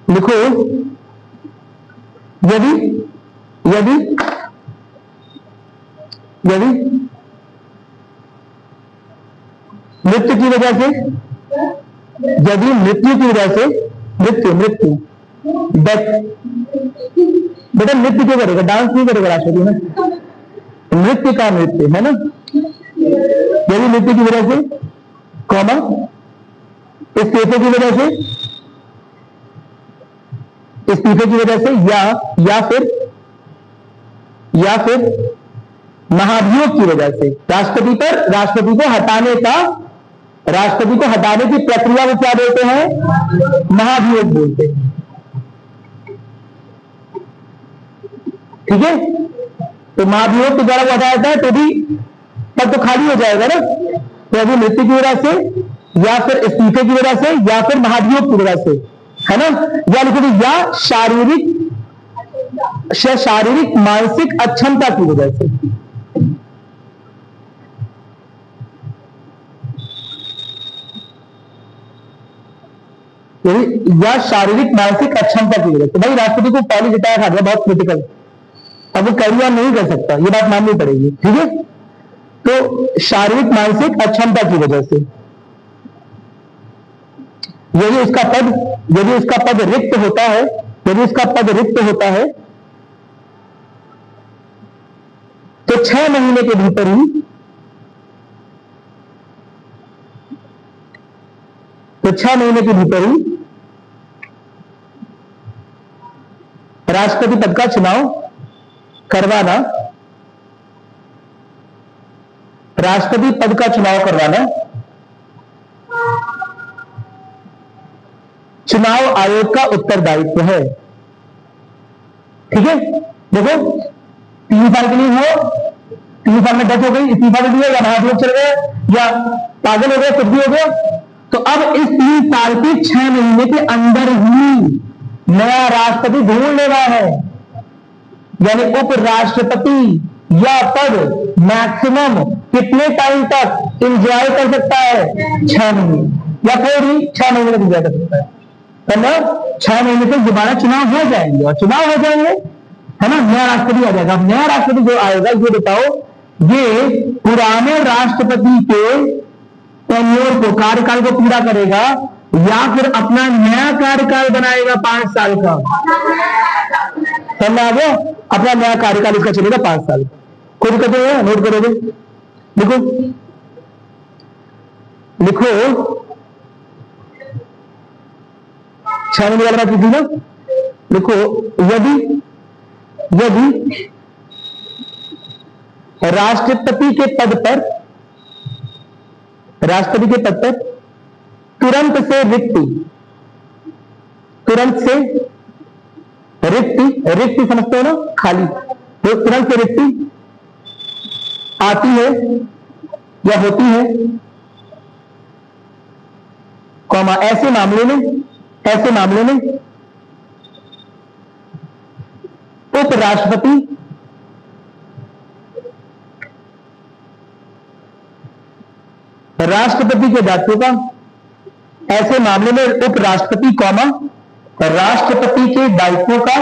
लिखो, यदि यदि यदि मृत्यु की वजह से, यदि मृत्यु की वजह से, मृत्यु मृत्यु डेथ, बेटा नृत्य क्यों करेगा, डांस नहीं करेगा राष्ट्रपति में, नृत्य का नृत्य है ना। यदि मृत्यु की वजह से, कॉमा, इस्तीफे की वजह से, इस्तीफे की वजह से, या फिर महाभियोग की वजह से, राष्ट्रपति को हटाने की प्रक्रिया को क्या बोलते हैं? महाभियोग बोलते हैं। ठीक है, तो महाभियोग के द्वारा वो हटाया जाता है तो भी पद तो खाली हो जाएगा ना। तो अभी मृत्यु की वजह से, या फिर इस्तीफे की वजह से, या फिर महाभियोग की वजह से, है ना। या लिखो, या शारीरिक मानसिक अक्षमता की वजह से, या शारीरिक मानसिक अक्षमता की वजह से। भाई राष्ट्रपति को पहले जिताया था, बहुत क्रिटिकल, अब वो कैरियर नहीं कर सकता, ये बात माननी पड़ेगी। ठीक है, तो शारीरिक मानसिक अक्षमता की वजह से, यदि उसका पद रिक्त होता है, यदि उसका पद रिक्त होता है तो 6 महीने के भीतर ही, तो 6 महीने के भीतर ही राष्ट्रपति पद का चुनाव करवाना, राष्ट्रपति पद का चुनाव करवाना चुनाव आयोग का उत्तरदायित्व है। ठीक है, देखो 3 साल के लिए हो, 3 साल में डेथ हो गई, इस्तीफा दे दिया, या महाभियोग चल गए, या पागल हो गए, कुछ भी हो गया, तो अब इस 3 साल के 6 महीने के अंदर ही नया राष्ट्रपति ढूंढ लेना है। यानी उपराष्ट्रपति यह पद मैक्सिमम कितने टाइम तक एंजॉय कर सकता है? 6 महीने, या फिर भी 6 महीने तक एंजॉय कर सकता है। मतलब 6 महीने तक दोबारा चुनाव हो जाएंगे, और चुनाव हो जाएंगे, है ना, नया राष्ट्रपति आ जाएगा। नया राष्ट्रपति जो आएगा, ये बताओ, ये पुराने राष्ट्रपति के टेन्योर को, कार्यकाल को पूरा करेगा, या फिर अपना नया कार्यकाल बनाएगा 5 साल का? समझ आ गया? अपना नया कार्यकाल इसका चलेगा 5 साल। कोई दिक्कत नहीं है, नोट करोगे। लिखो, लिखो, 6 महीने वाला बात लिखी ना। लिखो, यदि राष्ट्रपति के पद पर, राष्ट्रपति के पद पर तुरंत से रिक्ति समझते हो ना, खाली, तो तुरंत से रिक्ति आती है या होती है, कॉमा, ऐसे मामले में उपराष्ट्रपति राष्ट्रपति के दायित्व का, ऐसे मामले में उपराष्ट्रपति कॉमा राष्ट्रपति के दायित्वों का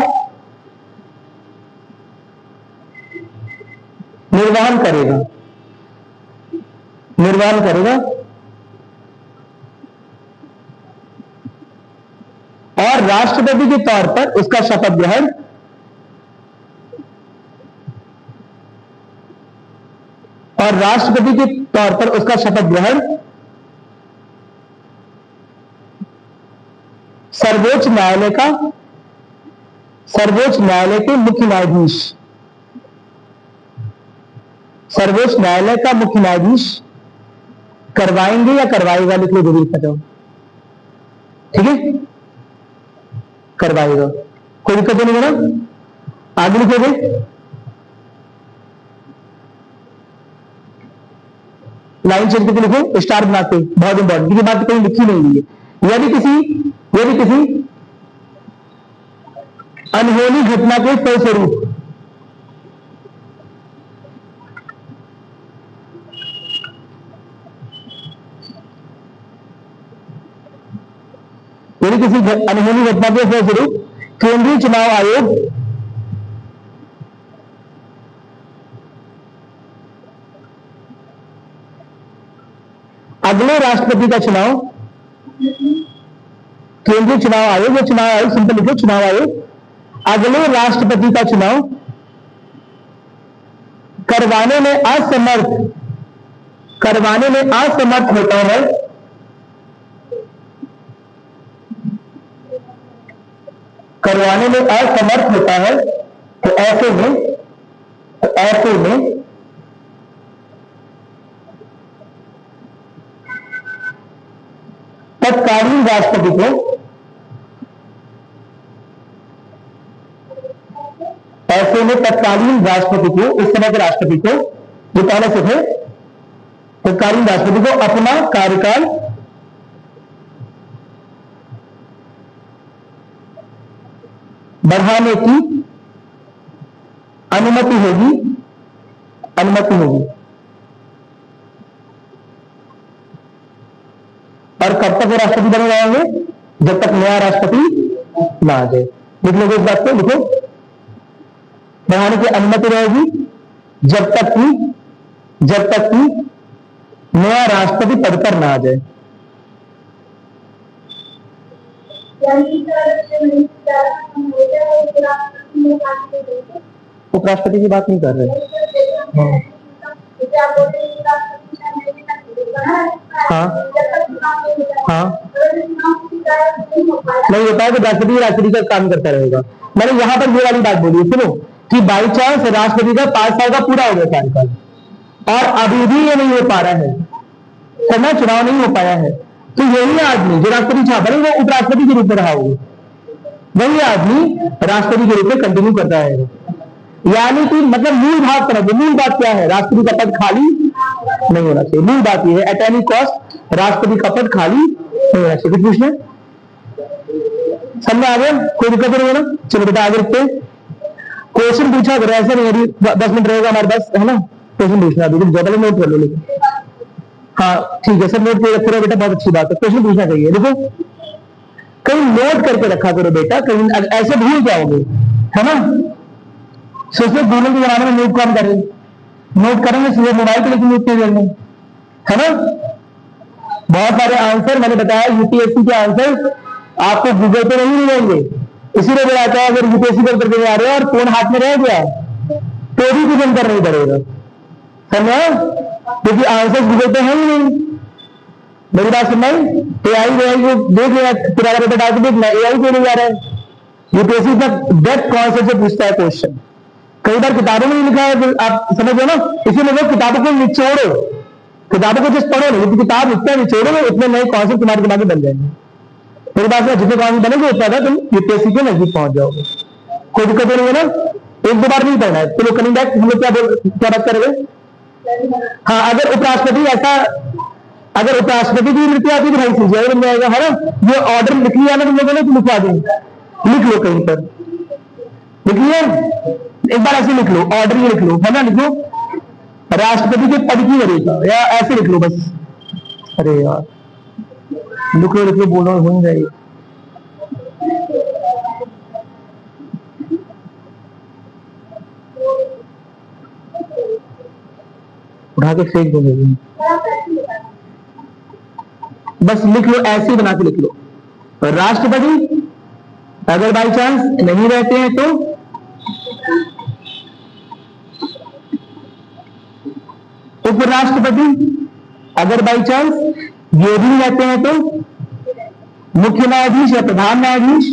निर्वहन करेगा और राष्ट्रपति के तौर पर उसका शपथ ग्रहण सर्वोच्च न्यायालय के मुख्य न्यायाधीश करवाएंगे या करवाएगा, लिख लो जो भी लिखा जाओ, ठीक है, करवाएगा, कोई दिक्कत नहीं है ना। आगे लिखोगे, लाइन चेंज करके लिखो, स्टार बनाते, बहुत इंपॉर्टेंट, ये बात कहीं लिखी नहीं हुई है। यदि किसी अनहोनी घटना के फलस्वरूप केंद्रीय चुनाव आयोग अगले राष्ट्रपति का चुनाव, केंद्रीय चुनाव आयोग या चुनाव आयोग, सिंपल लिखो चुनाव आयोग, अगले राष्ट्रपति का चुनाव करवाने में असमर्थ होता है, तो ऐसे में तत्कालीन राष्ट्रपति को इस समय के राष्ट्रपति को, जो पहले से थे, तत्कालीन राष्ट्रपति को अपना कार्यकाल बढ़ाने की अनुमति होगी, और कब तक वो राष्ट्रपति बने रहेंगे, जब तक नया राष्ट्रपति ना आ जाए। लिख लोगे इस बात को, लिखो, बढ़ाने की अनुमति रहेगी जब तक कि नया राष्ट्रपति पद पर ना आ जाए। उपराष्ट्रपति की बात नहीं कर रहे। हाँ, नहीं होता है तो राष्ट्रपति का काम करता रहेगा। मैंने यहां पर ये वाली बात बोली है, सुनो, कि बाई चांस राष्ट्रपति का 5 साल का पूरा हो गया कार्यकाल और अभी भी ये नहीं हो पा रहा है, समय चुनाव नहीं हो पाया है, तो यही आदमी जो राष्ट्रपति चाह बने वो उपराष्ट्रपति के रूप में रहा होगा, वही आदमी राष्ट्रपति के रूप में कंटिन्यू करता रहेगा। यानी कि मतलब मूल बात क्या है, राष्ट्रपति का पद खाली नहीं होना चाहिए। मूल बात यह है, एट एनी कॉस्ट राष्ट्रपति का पद खाली नहीं होना चाहिए। कुछ पूछना समझ आ गया, कोई दिक्कत नहीं है ना। चलो बेटा आगे रखते, क्वेश्चन पूछा करो, ऐसा नहीं है 10 मिनट रहेगा हमारे पास, है ना। क्वेश्चन पूछना अभी ज्यादा नोट कर लो, लेकिन हाँ ठीक है, सब नोट करके रखते रहो बेटा, बहुत अच्छी बात है। क्वेश्चन पूछना चाहिए, देखो कहीं नोट करके रखा करो बेटा, कहीं ऐसे भूल जाओगे, है ना। सोचो गूगल के जमाने में नोट कौन करें, नोट करेंगे सीधे मोबाइल पे, लेकिन नोट नहीं करने, है ना। बहुत सारे आंसर मैंने बताया, यूपीएससी के आंसर आपको गूगल पे नहीं मिलेंगे, इसीलिए बताता है अगर यूपीएससी पर करके आ रहे हो और फोन हाथ में रह गया तो भी कुछ अंतर नहीं पड़ेगा, समझा, क्योंकि आंसर गूगल पे है ही नहीं। मेरी बात सुन रही, एआई देख लिया, फिर अगर बेटा डाल देखना एआई क्यों नहीं जा रहा है। यूपीएससी तक डेप्थ कॉन्सेप्ट से पूछता है क्वेश्चन, कई बार किताबों में लिखा है, आप समझ लो ना, इसीलिए लोग किताबों को निचोड़ो, किताबों को जस्ट पढ़ो नहीं, क्योंकि किताब इतना निचोड़ोगे उतने नए कॉन्सेप्ट तुम्हारे दिमाग में बन जाएंगे। मेरी बात में जितने कॉन्सेप्ट बनेंगे उतना था तुम यूपीएससी के नजदीक पहुंच जाओगे, कोई दिक्कत नहीं है ना। 1-2 बार नहीं पढ़ना है। चलो कमिंग बैक, हम लोग क्या बात करेंगे। हाँ, अगर उपराष्ट्रपति की वृत्ति आती तो भाई सीजीआई बन जाएगा, है ना। ये ऑर्डर लिख लिया ना तुम लोगों ने, तो लिखवा दें, लिख लो कहीं पर, लिख लिया एक बार, ऐसे लिख लो, ऑर्डर ही लिख लो, है ना, लिख लो राष्ट्रपति के पद की वरीयता, या ऐसे लिख लो बस। अरे यार लिख लो बोलो, हो नहीं जाएगी। उठा के फेंक दो, बस लिख लो, ऐसे बना के लिख लो, राष्ट्रपति अगर बाई चांस नहीं रहते हैं तो उपराष्ट्रपति, अगर बाई चांस ये भी रहते हैं तो मुख्य न्यायाधीश या प्रधान न्यायाधीश,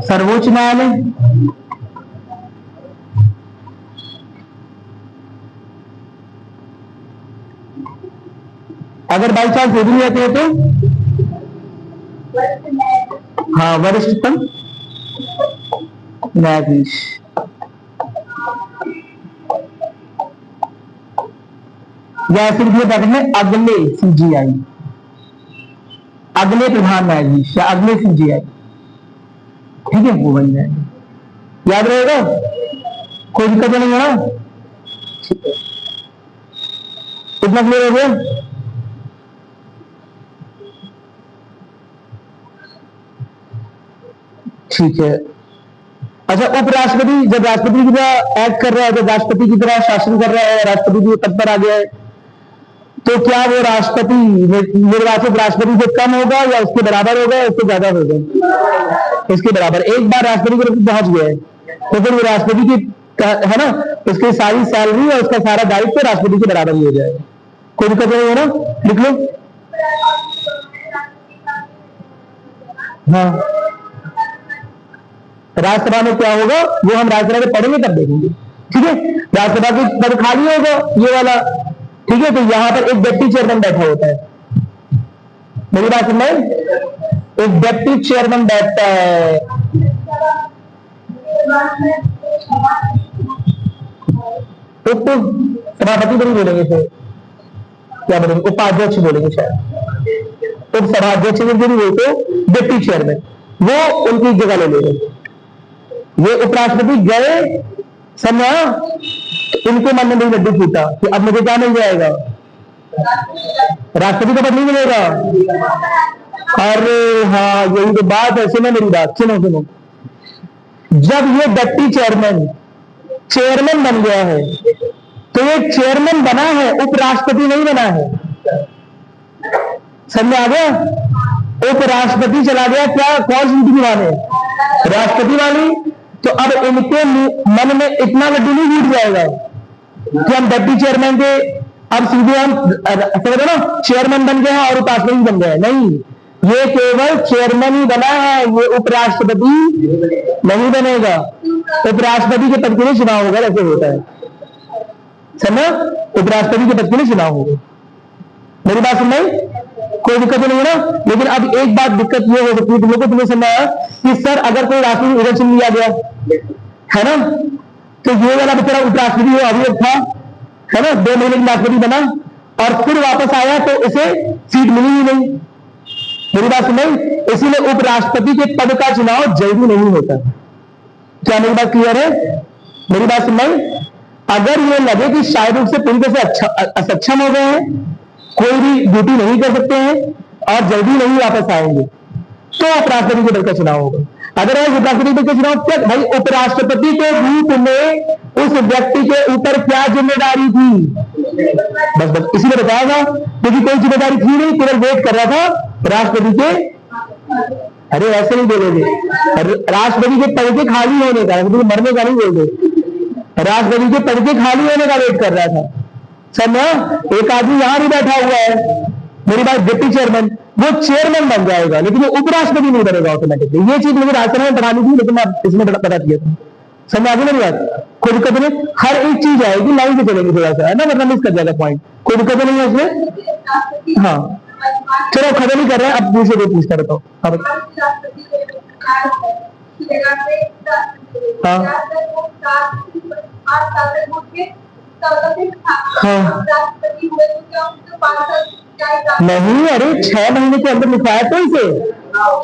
सर्वोच्च न्यायालय, अगर बाई चांस ये भी रहते हैं तो हाँ वरिष्ठतम न्यायाधीश, या सिर्फ ये बैठक में अगले सीजीआई, अगले प्रधान न्यायाधीश या अगले सीजीआई, ठीक है, वो बन जाएंगे। याद रहेगा, कोई दिक्कत नहीं है ना? कितना क्लियर हो गया? ठीक है। अच्छा, उपराष्ट्रपति जब राष्ट्रपति की तरह एक्ट कर रहा है, जब राष्ट्रपति की तरह शासन कर रहा है, राष्ट्रपति के पद पर आ गया है, तो क्या वो राष्ट्रपति निर्वाचित राष्ट्रपति से कम होगा या उसके बराबर होगा या उससे ज्यादा होगा? इसके बराबर। एक बार राष्ट्रपति के पद पहुंच गया है तो फिर वो राष्ट्रपति की है ना, उसकी सारी सैलरी और उसका सारा दायित्व राष्ट्रपति के बराबर ही हो जाएगा। कोई दिक्कत नहीं है ना? लिख लो। हाँ, राज्यसभा में क्या होगा वो हम राज्यसभा में पढ़ेंगे तब देखेंगे, ठीक है। राज्यसभा की पद खाली होगा ये वाला, ठीक है। तो यहां पर एक डिप्टी चेयरमैन बैठा होता है, मेरी बात सुन रहे? एक डिप्टी चेयरमैन बैठता है, उप सभापति नहीं बोलेंगे, फिर क्या बोलेंगे? उपाध्यक्ष बोलेंगे शायद, उप सभाध्यक्ष भी बोलते, डिप्टी चेयरमैन, वो उनकी जगह ले लेंगे। ये उपराष्ट्रपति गए समय इनके मन में नहीं लड्डू फूटा कि अब मुझे क्या मिल जाएगा, राष्ट्रपति का पद नहीं मिलेगा। अरे हाँ, यही तो बात है। सुनो मेरी बात, सुनो सुनो। जब ये डिप्टी चेयरमैन बन गया है तो ये चेयरमैन बना है, उपराष्ट्रपति नहीं बना है। समझ आ गया? उपराष्ट्रपति चला गया क्या, कौन सी नीति निभाने? राष्ट्रपति वाली। तो अब इनके मन में इतना लड्डू नहीं फूट जाएगा कि हम डिप्टी चेयरमैन के अब सीधे हम समझो ना चेयरमैन बन गए हैं और उपराष्ट्रपति बन गए। नहीं, ये केवल चेयरमैन ही बना है, ये उपराष्ट्रपति नहीं बनेगा। उपराष्ट्रपति के पद के लिए चुनाव होगा, ऐसे होता है, समझ? उपराष्ट्रपति के पद के लिए चुनाव होगा। मेरी बात सुन रही? कोई दिक्कत नहीं है ना? लेकिन अब एक बात दिक्कत ये हो सकती है तुम लोग को, तुम्हें समझ आया कि सर अगर कोई राष्ट्रपति इलेक्शन लिया गया है ना, तो ये वाला बेचारा उपराष्ट्रपति वो अभी था है ना, 2 महीने के राष्ट्रपति बना और फिर वापस आया तो उसे सीट मिली ही नहीं। मेरी बात सुन रही? इसीलिए उपराष्ट्रपति के पद का चुनाव जल्दी नहीं होता। क्या मेरी बात क्लियर है? मेरी बात सुन रही? अगर ये लगे कि शायद उससे पूरी तरह से असक्षम हो गए हैं, कोई भी ड्यूटी नहीं कर सकते हैं और जल्दी नहीं वापस आएंगे, तो उपराष्ट्रपति के पद का चुनाव होगा। अदरवाइज उपराष्ट्रपति पद का चुनाव क्या भाई, उपराष्ट्रपति के रूप में उस व्यक्ति के ऊपर क्या जिम्मेदारी थी, बस इसी में बताया था, क्योंकि कोई जिम्मेदारी थी नहीं, केवल वेट कर रहा था राष्ट्रपति के। अरे ऐसे नहीं बोलोगे, राष्ट्रपति के पद के खाली होने का, मरने का नहीं बोलते, राष्ट्रपति के पद के खाली होने का वेट कर रहा था। समझा? एक आदमी यहां भी बैठा हुआ है, मेरी बात, डिप्टी चेयरमैन, वो चेयरमैन बन जाएगा लेकिन वो उपराष्ट्रपति नहीं बनेगा ऑटोमेटिकली। ये चीज मुझे राज्यसभा में पढ़ानी थी लेकिन मैं इसमें बता दिया था। समझ आ गई मेरी बात? कोई दिक्कत नहीं, हर एक चीज आएगी, लाइन से चलेंगे थोड़ा सा, है ना, मतलब मिस कर जाएगा पॉइंट। कोई दिक्कत नहीं है इसमें? हाँ चलो खत्म नहीं कर रहे हैं, अब दूसरे को पूछता रहता हूँ। हाँ नहीं, अरे 6 महीने के अंदर लिखा है तो इसे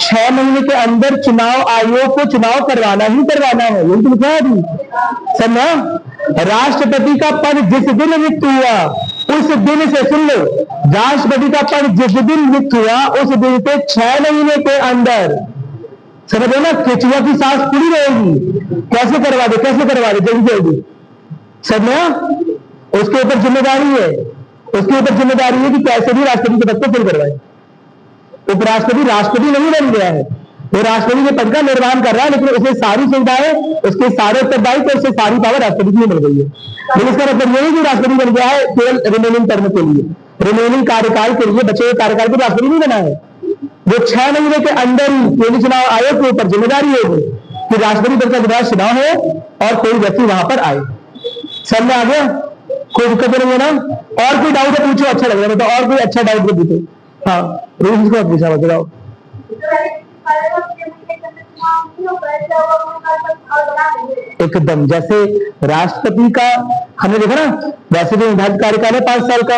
6 महीने के अंदर चुनाव आयोग को चुनाव करवाना ही करवाना है, यही तो लिखा है अभी। समझा? राष्ट्रपति का पद जिस दिन रिक्त हुआ उस दिन से, सुन लो, राष्ट्रपति का पद जिस दिन रिक्त हुआ उस दिन से 6 महीने के अंदर, समझो ना, केचुआ की सांस पूरी रहेगी। कैसे करवा दे, कैसे करवा दे, जल्दी जल्दी। समझा? उसके ऊपर जिम्मेदारी है, उसके ऊपर जिम्मेदारी है कि कैसे भी राष्ट्रपति के पद को फिल करवाए। उपराष्ट्रपति राष्ट्रपति नहीं बन गया है, वो राष्ट्रपति के पद का निर्वहन कर रहा है, लेकिन उसे सारी सुविधाएं, उसके सारे उत्तरदायित्व, उससे सारी पावर राष्ट्रपति को मिल गई है। लेकिन इसका मतलब यही कि राष्ट्रपति बन गया है केवल रिमेनिंग टर्म के लिए, रिमेनिंग कार्यकाल के लिए, बचे हुए कार्यकाल के राष्ट्रपति नहीं बना है। वो 6 महीने के अंदर ही केंद्रीय चुनाव आयोग के ऊपर जिम्मेदारी होगी कि राष्ट्रपति पद का दोबारा चुनाव हो और कोई व्यक्ति वहां पर आए। सब में आ गया, कोई दिक्कत नहीं है ना? और कोई डाउट है पूछो, अच्छा लग रहा है तो और कोई अच्छा डाउट भी पूछो। हाँ, रूल्स को पूछा बताओ। एकदम, जैसे राष्ट्रपति का हमने देखा ना, वैसे तो निर्धारित कार्यकाल है 5 साल का,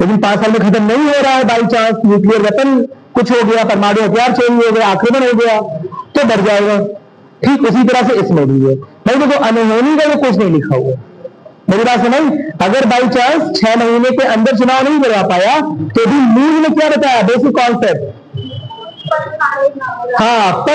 लेकिन 5 साल में खत्म नहीं हो रहा है, बाई चांस न्यूक्लियर वेपन कुछ हो गया, परमाणु हथियार चोरी हो गया, आक्रमण हो गया तो बढ़ जाएगा। ठीक उसी तरह से इसमें भी है। नहीं देखो, अनहोनी का वो कुछ नहीं लिखा हुआ, मेरी बात समझ। अगर बाई चांस 6 महीने के अंदर चुनाव नहीं करवा पाया तो भी मूल में क्या बताया, बेसिक कॉन्सेप्ट, हाँ